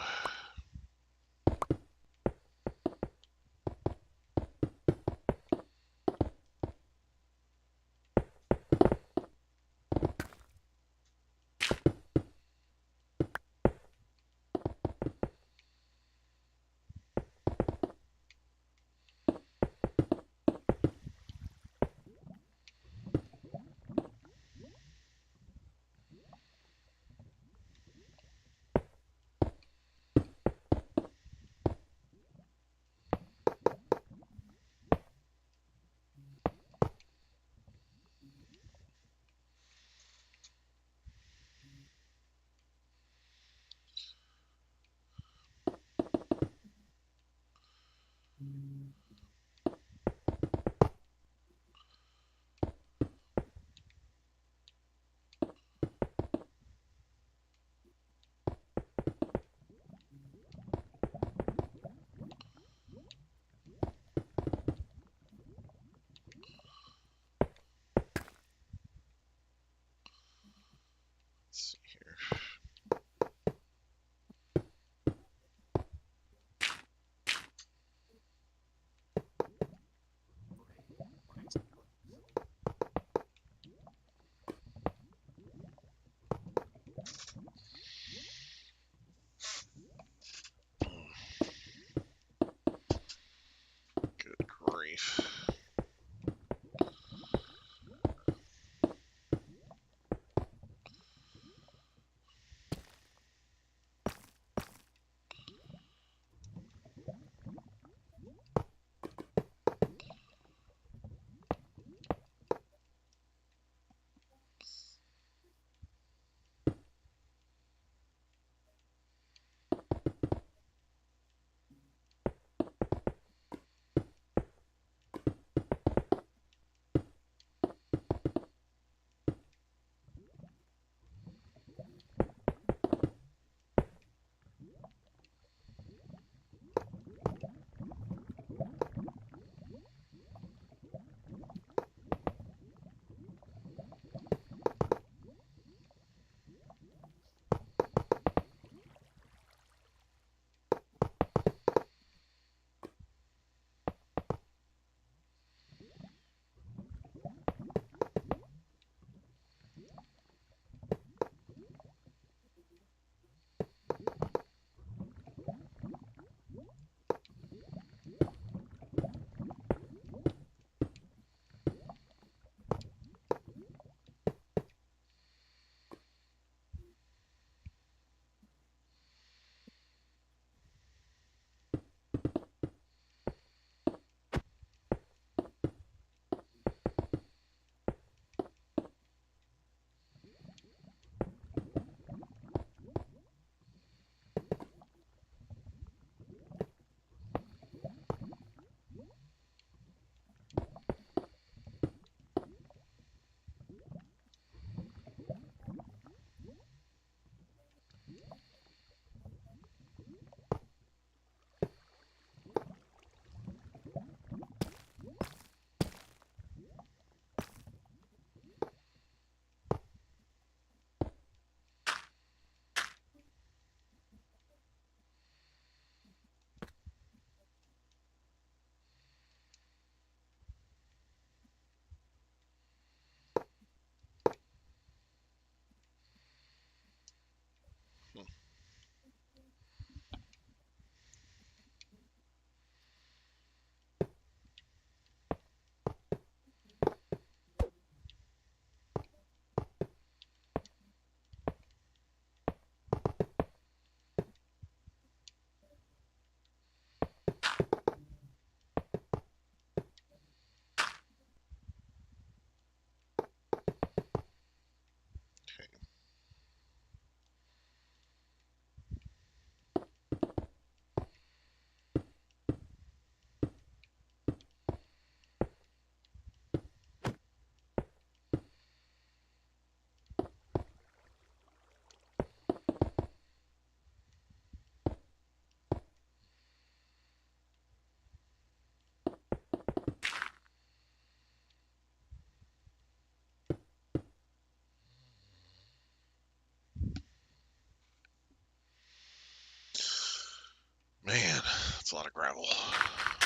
lot of gravel.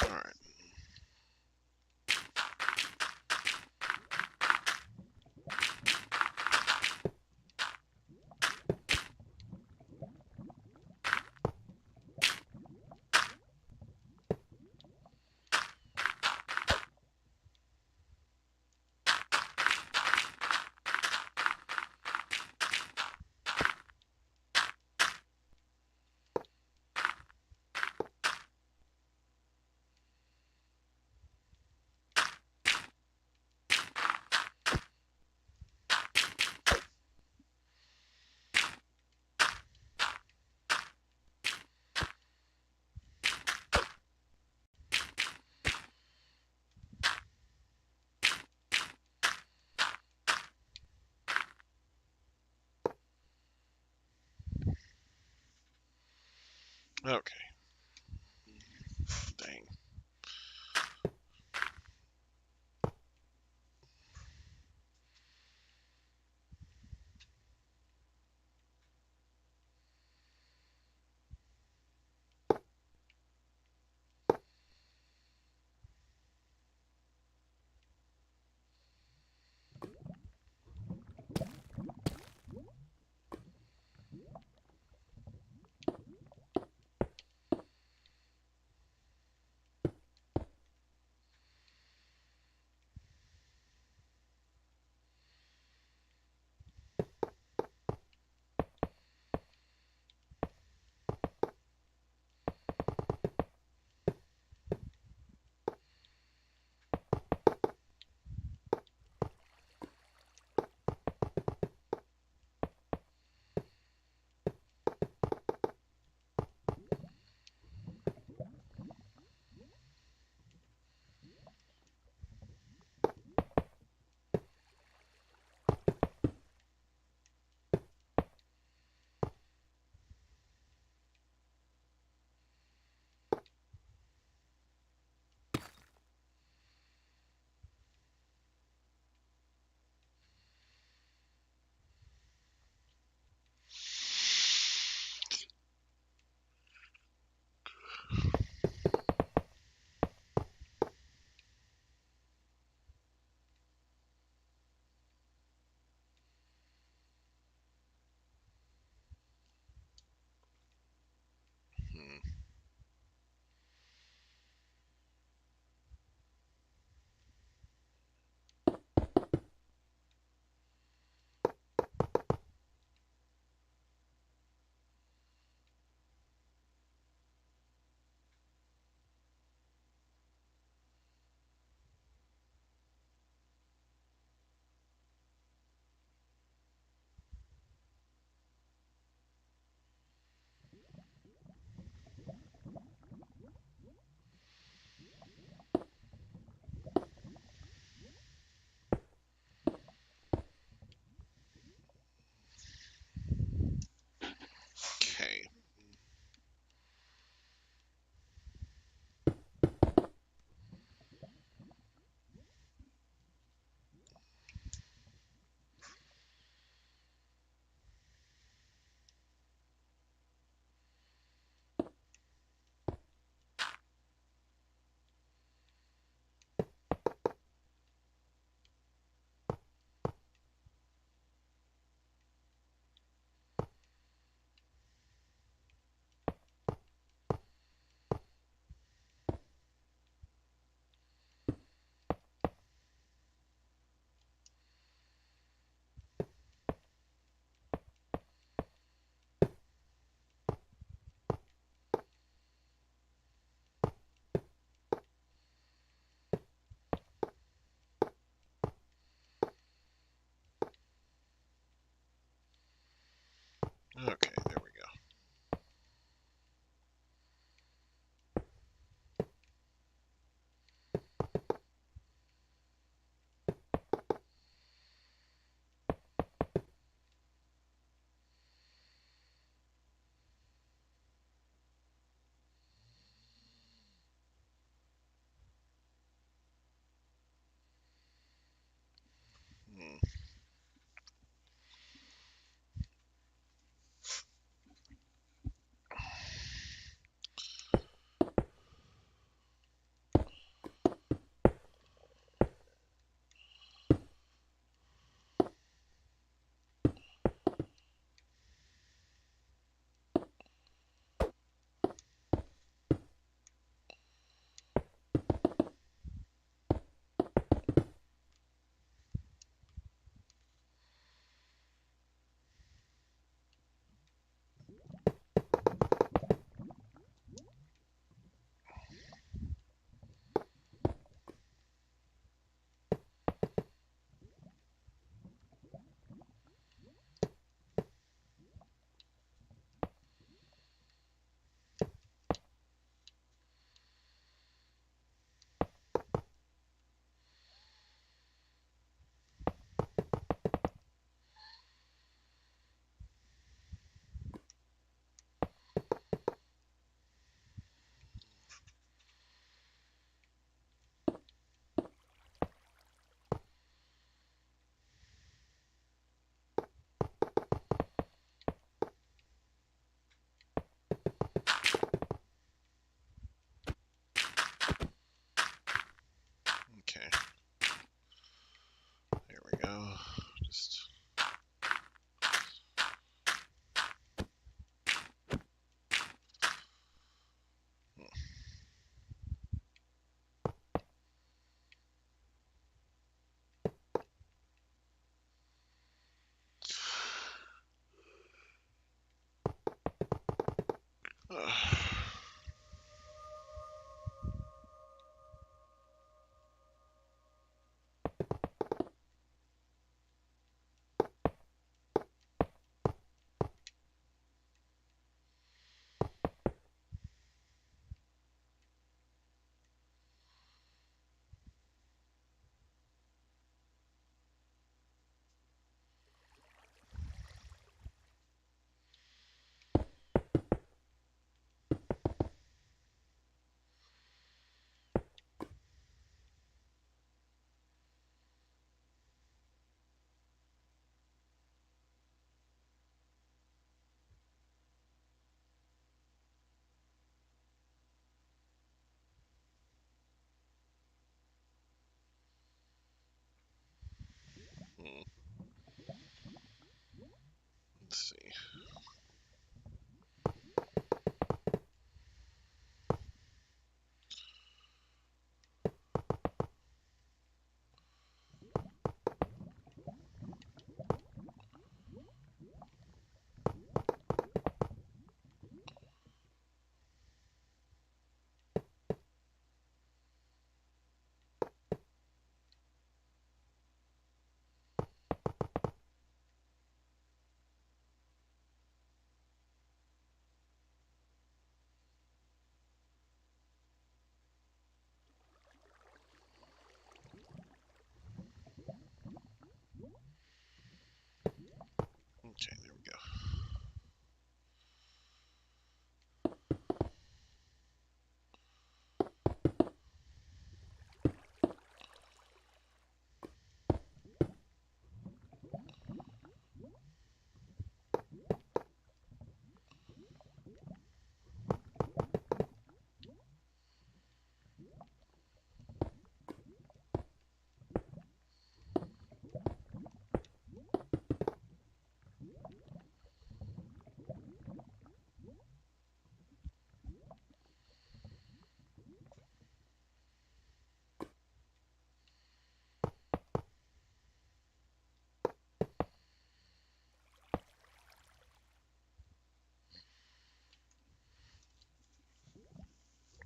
All right. Okay. Dang. Just... Let's see. Okay, there we go.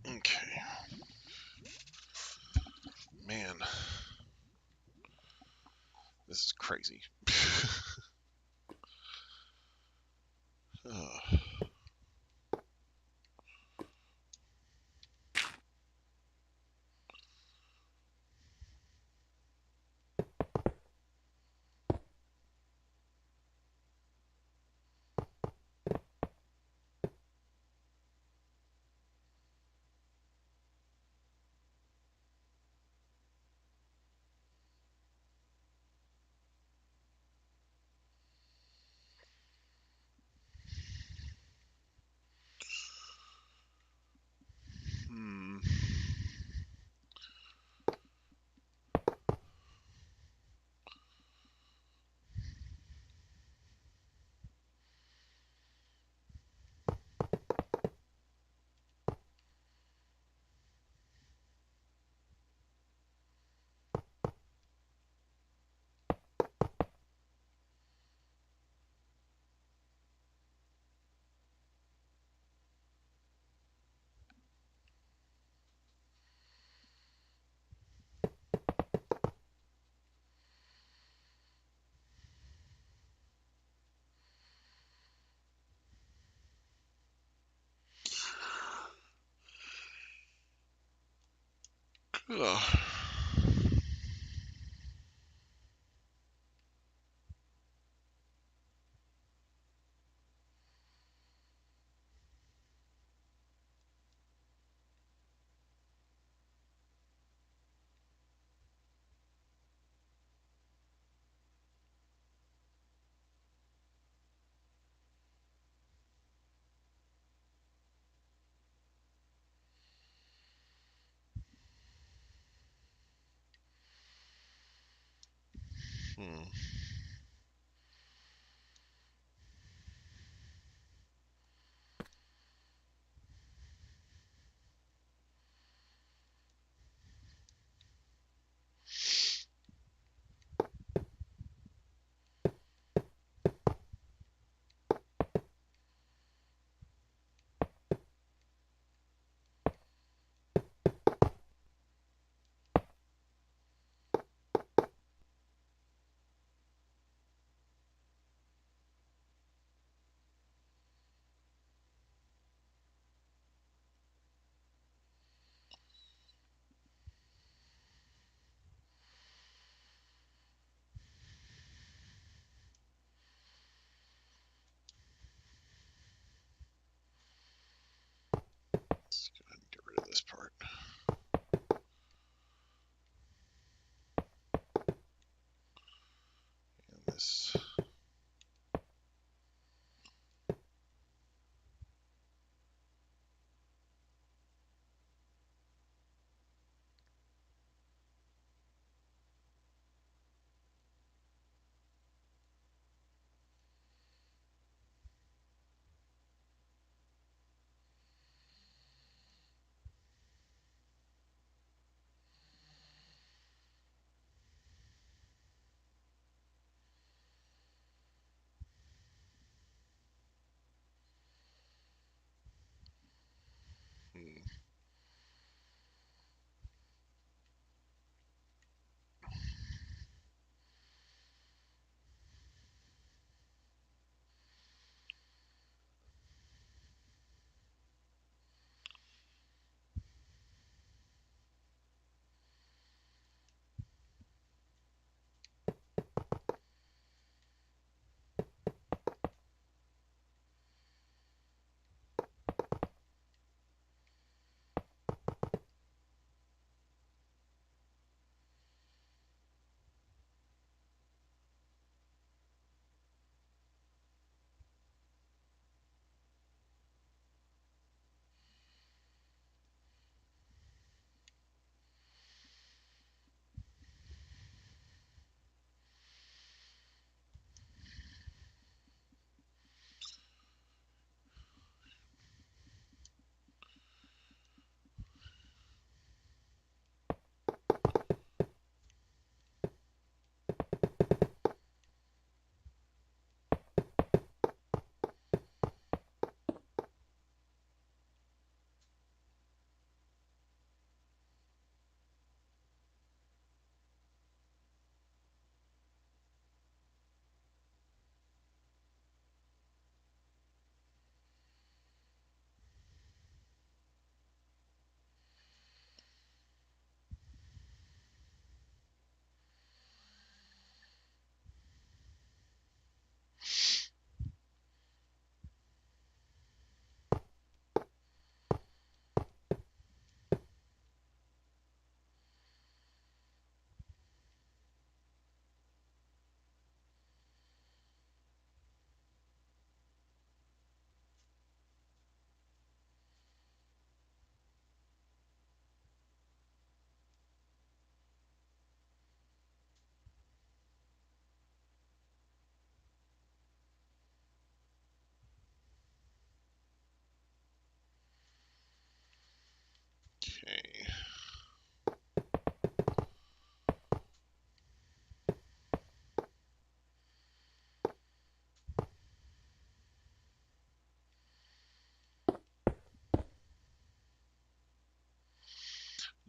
Okay. Man. This is crazy. Oh. Hmm. Ugh. Hmm.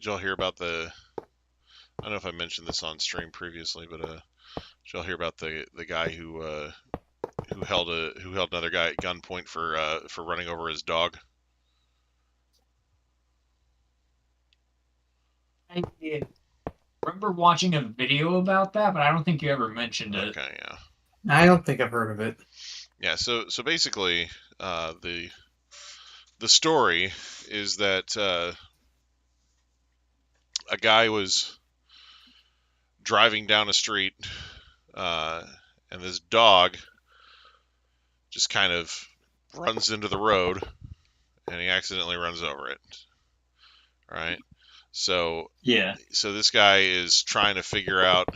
y'all hear about the? I don't know if I mentioned this on stream previously, but did y'all hear about the guy who held another guy at gunpoint for running over his dog? I remember watching a video about that, but I don't think you ever mentioned it. Okay, yeah. I don't think I've heard of it. Yeah, so basically, the story is that a guy was driving down a street, and this dog just kind of runs into the road, and he accidentally runs over it. Right? So Yeah. So this guy is trying to figure out,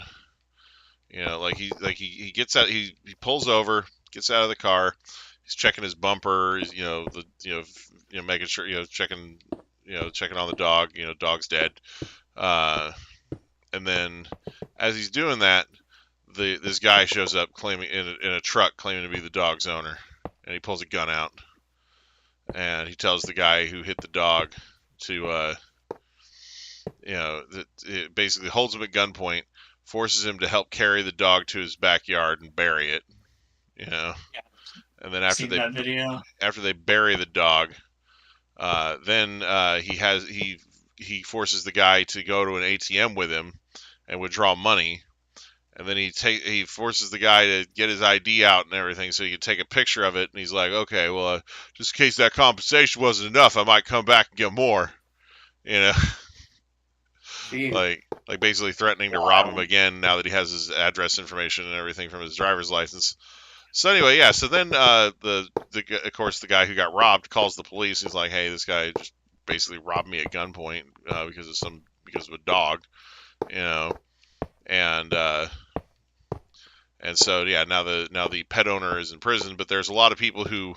he gets out, he pulls over, gets out of the car, he's checking his bumper, making sure, checking on the dog, dog's dead, and then as he's doing that, this guy shows up claiming in a truck claiming to be the dog's owner, and he pulls a gun out, and he tells the guy who hit the dog to it basically holds him at gunpoint, forces him to help carry the dog to his backyard and bury it, Yeah. And then after that video. After they bury the dog, then he forces the guy to go to an ATM with him and withdraw money, and then he forces the guy to get his ID out and everything so he can take a picture of it, and he's like, okay, well, just in case that compensation wasn't enough, I might come back and get more, like basically threatening to rob him again now that he has his address information and everything from his driver's license. So anyway, yeah. So then of course the guy who got robbed calls the police. He's like, hey, this guy just basically robbed me at gunpoint because of a dog, and so yeah, now the pet owner is in prison, but there's a lot of people who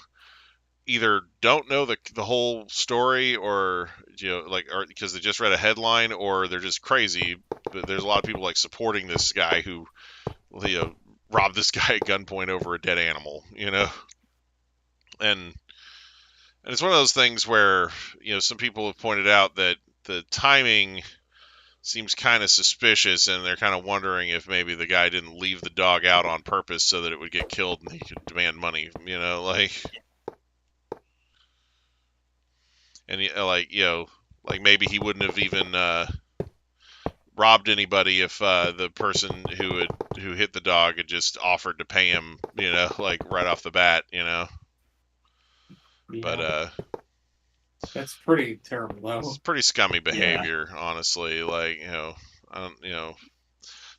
either don't know the whole story, or or because they just read a headline, or they're just crazy. But there's a lot of people supporting this guy who robbed this guy at gunpoint over a dead animal, and it's one of those things where some people have pointed out that the timing seems kind of suspicious, and they're kind of wondering if maybe the guy didn't leave the dog out on purpose so that it would get killed and he could demand money, and maybe he wouldn't have even robbed anybody if the person who hit the dog had just offered to pay him, right off the bat, Yeah. But that's pretty terrible, though. It's pretty scummy behavior, honestly.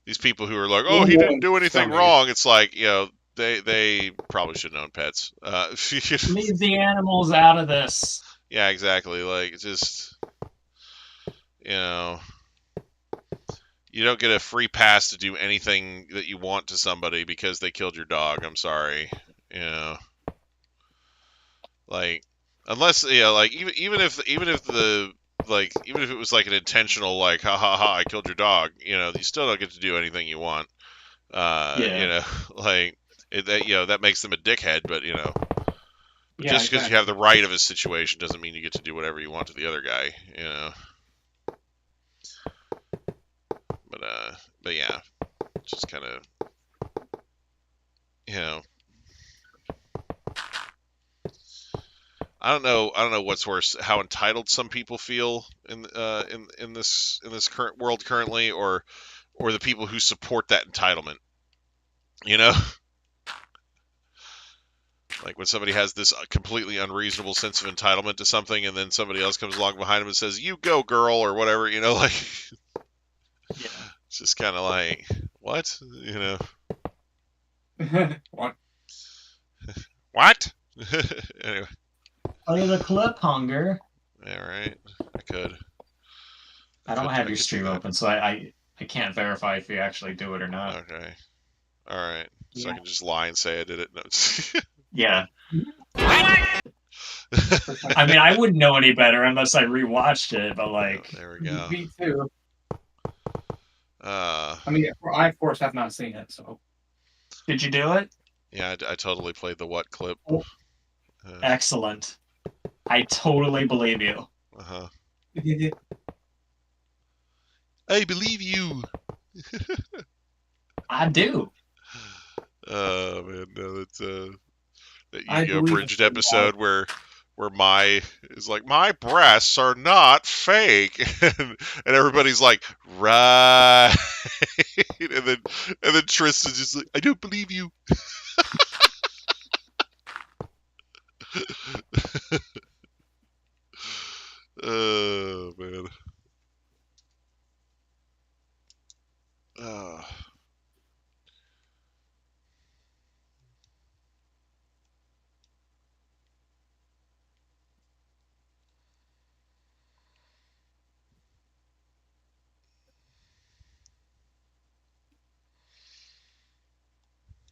These people who are like, oh, he didn't do anything wrong. It's like, they probably shouldn't own pets. Leave the animals out of this. Yeah, exactly. It's just, you don't get a free pass to do anything that you want to somebody because they killed your dog. I'm sorry. Unless, even if it was an intentional, ha ha ha, I killed your dog, you still don't get to do anything you want. That makes them a dickhead, but just because you have the right of a situation doesn't mean you get to do whatever you want to the other guy, But yeah, just kind of, I don't know what's worse, how entitled some people feel in this current world currently, or the people who support that entitlement. Like when somebody has this completely unreasonable sense of entitlement to something, and then somebody else comes along behind them and says, "You go, girl," or whatever. Yeah. It's just kind of like, what? What? What? Anyway. Play the clip, Hunger. Yeah, right. I could. I don't have your stream open, so I can't verify if you actually do it or not. Okay. All right. So I can just lie and say I did it. No. Yeah. I mean, I wouldn't know any better unless I rewatched it, but there we go. Me too. I mean, I of course have not seen it, so. Did you do it? Yeah, I totally played the what clip. Oh. Excellent. I totally believe you. Uh-huh. I believe you. I do. Oh man, no, that's that I Yu-Gi-Oh! believe Abridged in God. episode where Mai is like, my breasts are not fake, and everybody's like, right, and then Tristan's just like, I don't believe you. Oh man. Uh,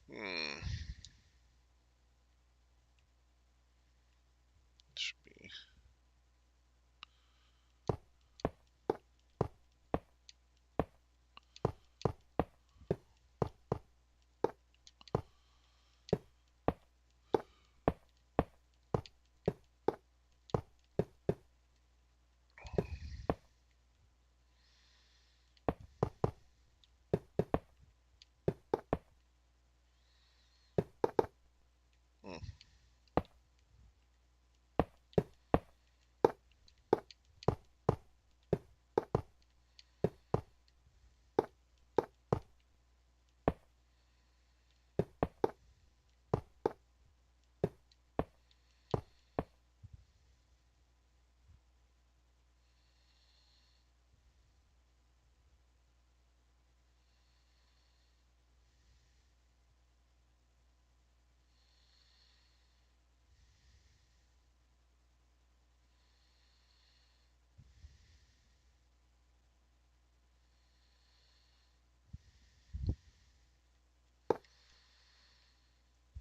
hmm. Should be- hmm.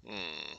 Hmm.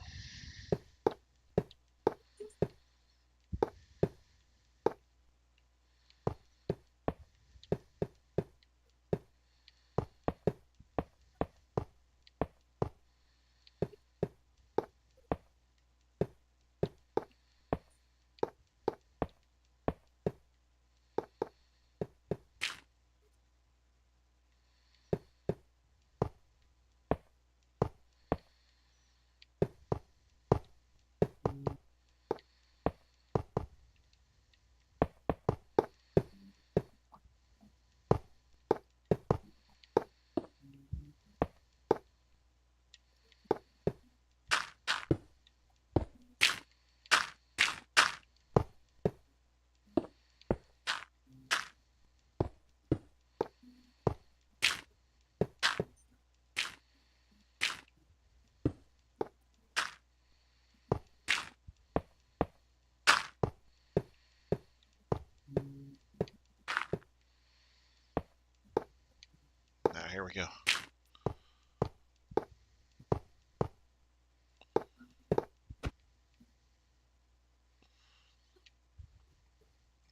Now here we go.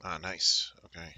Ah, nice. Okay.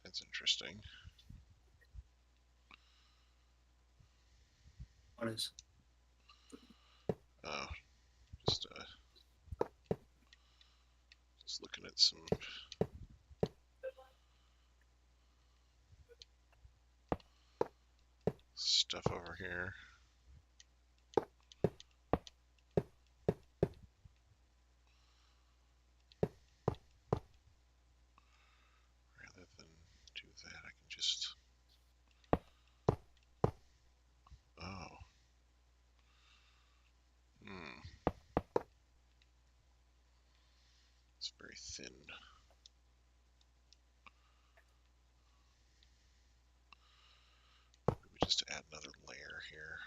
That's interesting. What is? Oh, just looking at some stuff over here. Rather than do that, I can just... Oh. It's very thin. Maybe just add another layer here.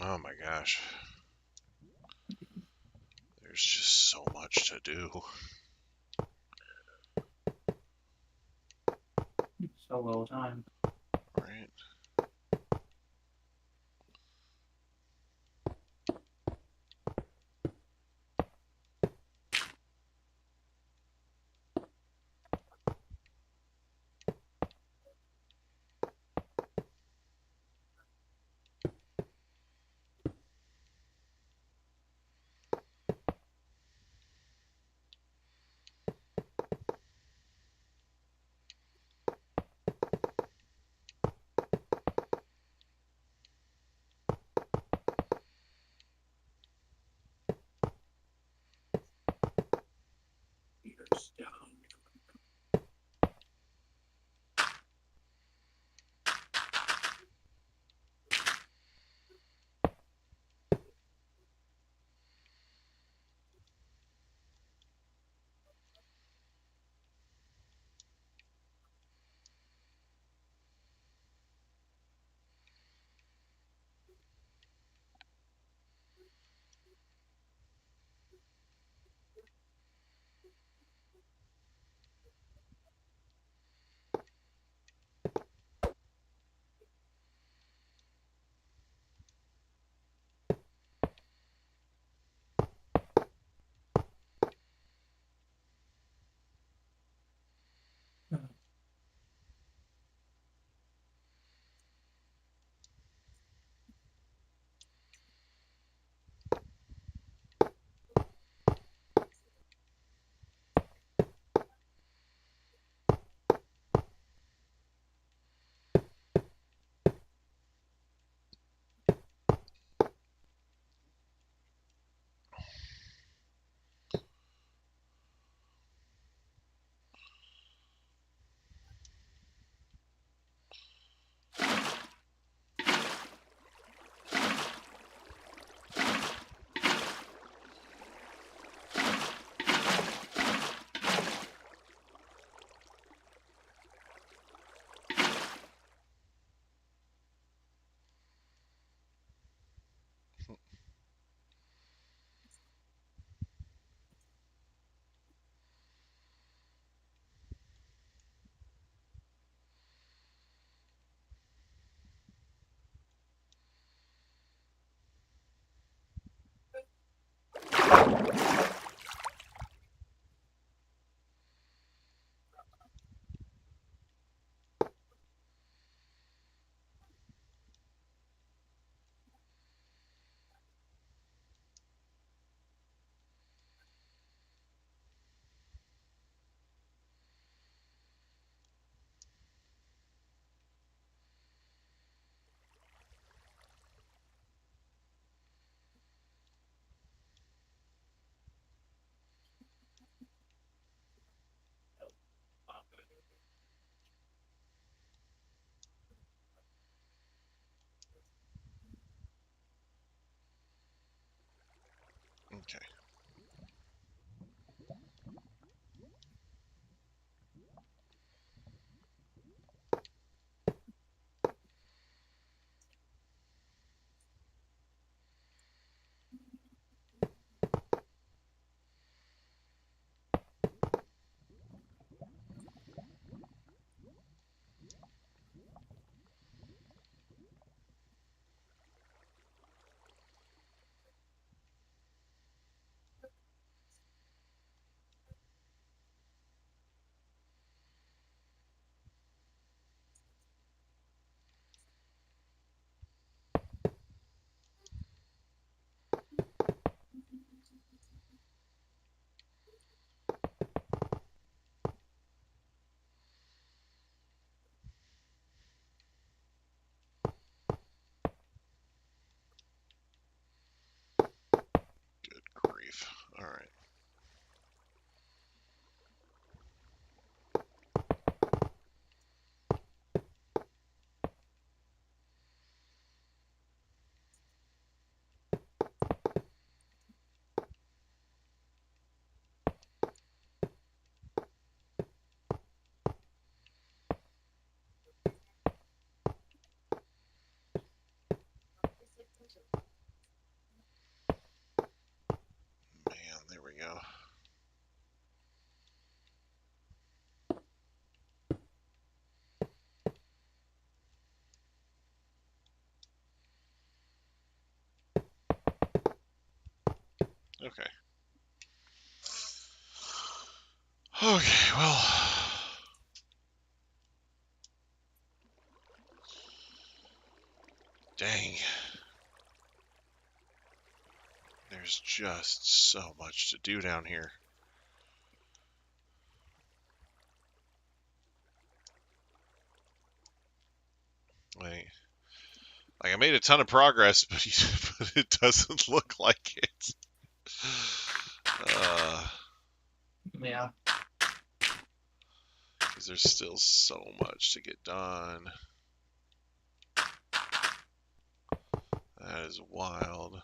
Oh my gosh. There's just so much to do. So well timed. Right? Okay. Good grief. All right. Man, there we go. Okay. Okay, well. Dang. There's just so much to do down here. Like I made a ton of progress, but, but it doesn't look like it. Yeah. Because there's still so much to get done. That is wild.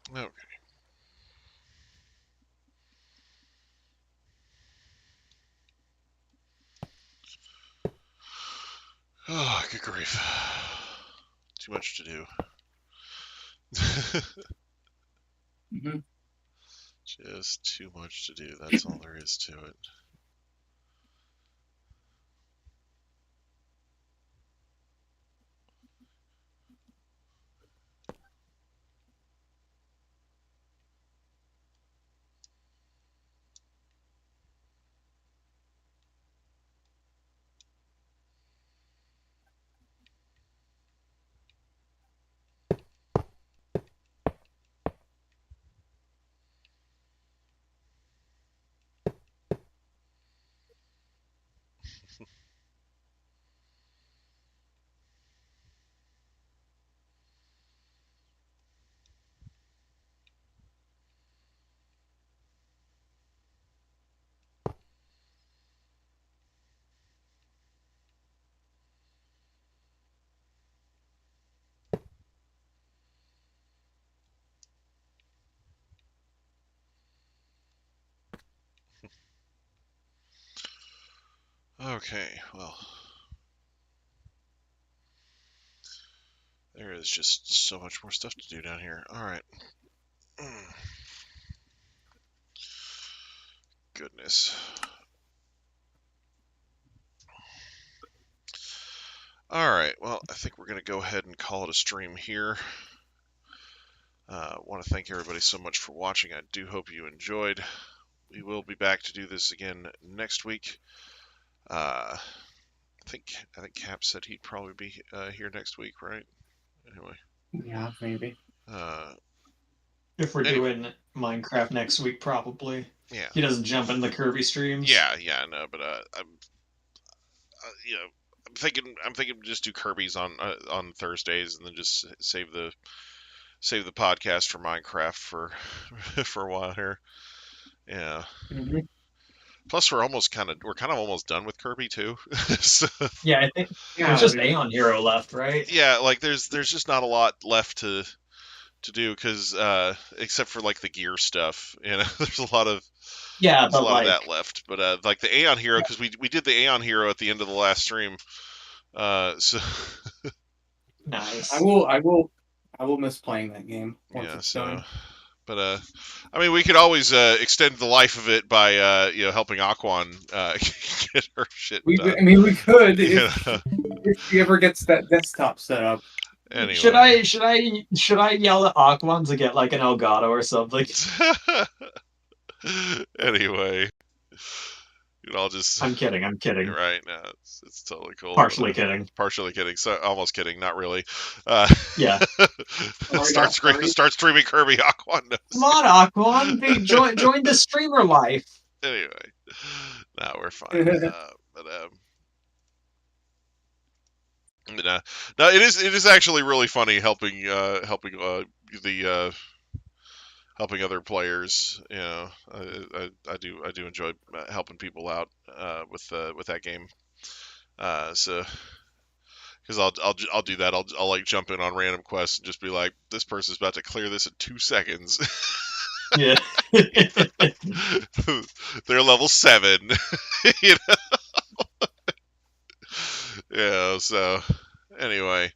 Okay. Oh, good grief. Too much to do. Mm-hmm. Just too much to do. That's all there is to it. Okay, well. There is just so much more stuff to do down here. Alright. Goodness. Alright, well, I think we're going to go ahead and call it a stream here. I want to thank everybody so much for watching. I do hope you enjoyed. We will be back to do this again next week. I think Cap said he'd probably be here next week, right? Anyway. Yeah, maybe. If we're doing Minecraft next week, probably. Yeah. He doesn't jump in the Kirby streams. Yeah, I know, but I'm thinking just do Kirby's on Thursdays and then just save the podcast for Minecraft for for a while here. Yeah. Mm-hmm. Plus, we're kind of almost done with Kirby too. So, yeah, I think there's just Aeon Hero left, right? Yeah, like there's just not a lot left to do because except for like the gear stuff, there's a lot of of that left. But like the Aeon Hero, because we did the Aeon Hero at the end of the last stream. So nice. I will miss playing that game once it's done. But I mean, we could always extend the life of it by helping Aquan get her shit done. I mean, we could if she ever gets that desktop set up. Anyway. Should I yell at Aquan to get like an Elgato or something? Anyway, I'm kidding. Right now, it's totally cool. Partially kidding. So almost kidding, not really. Yeah. Start streaming Kirby. Aquan knows. Come on, Aquan, join the streamer life. Anyway, no, we're fine. No, it is actually really funny helping other players. I do enjoy helping people out with that game. So because I'll do that. I'll like jump in on random quests and just be like, this person's about to clear this in 2 seconds. Yeah. They're level 7. Yeah, so anyway.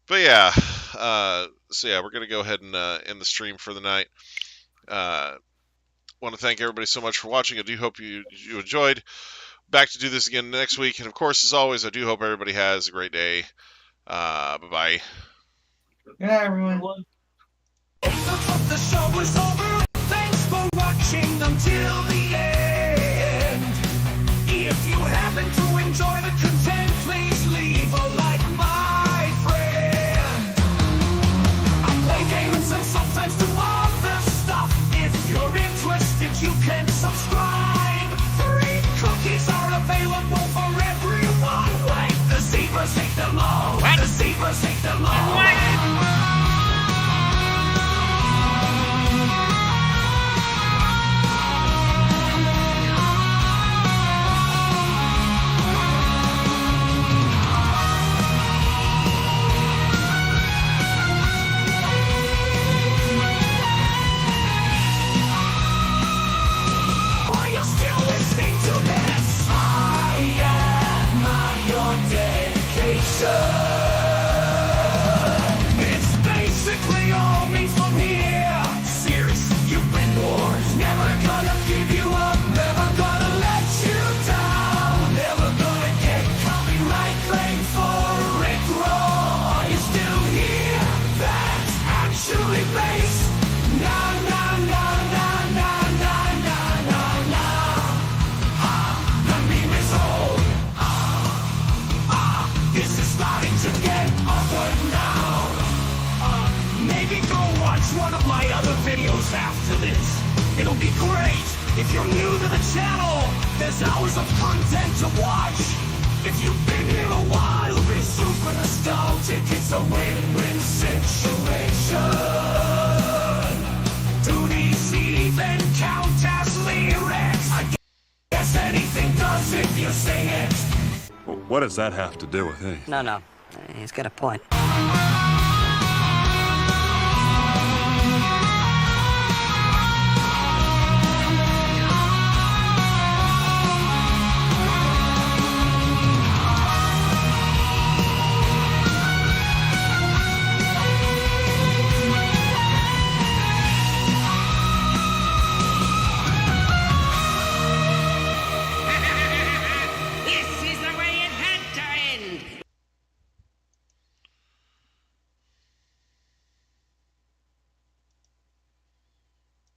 But yeah, we're going to go ahead and end the stream for the night. Want to thank everybody so much for watching. I do hope you enjoyed. Back to do this again next week. And of course, as always, I do hope everybody has a great day. Bye-bye. Yeah, everyone. The show is over. Thanks for watching until the end. If you happen to enjoy the content, please leave a like, my friend. I play games and sometimes do other stuff. If you're interested, you can subscribe. 3 cookies are available for everyone. Like the zebras take them all. The zebras take them all. hours after this. It'll be great if you're new to the channel. There's hours of content to watch. If you've been here a while, you'll be super nostalgic. It's a win-win situation. Do these even count as lyrics? I guess anything does if you sing it. What does that have to do with anything? No, he's got a point.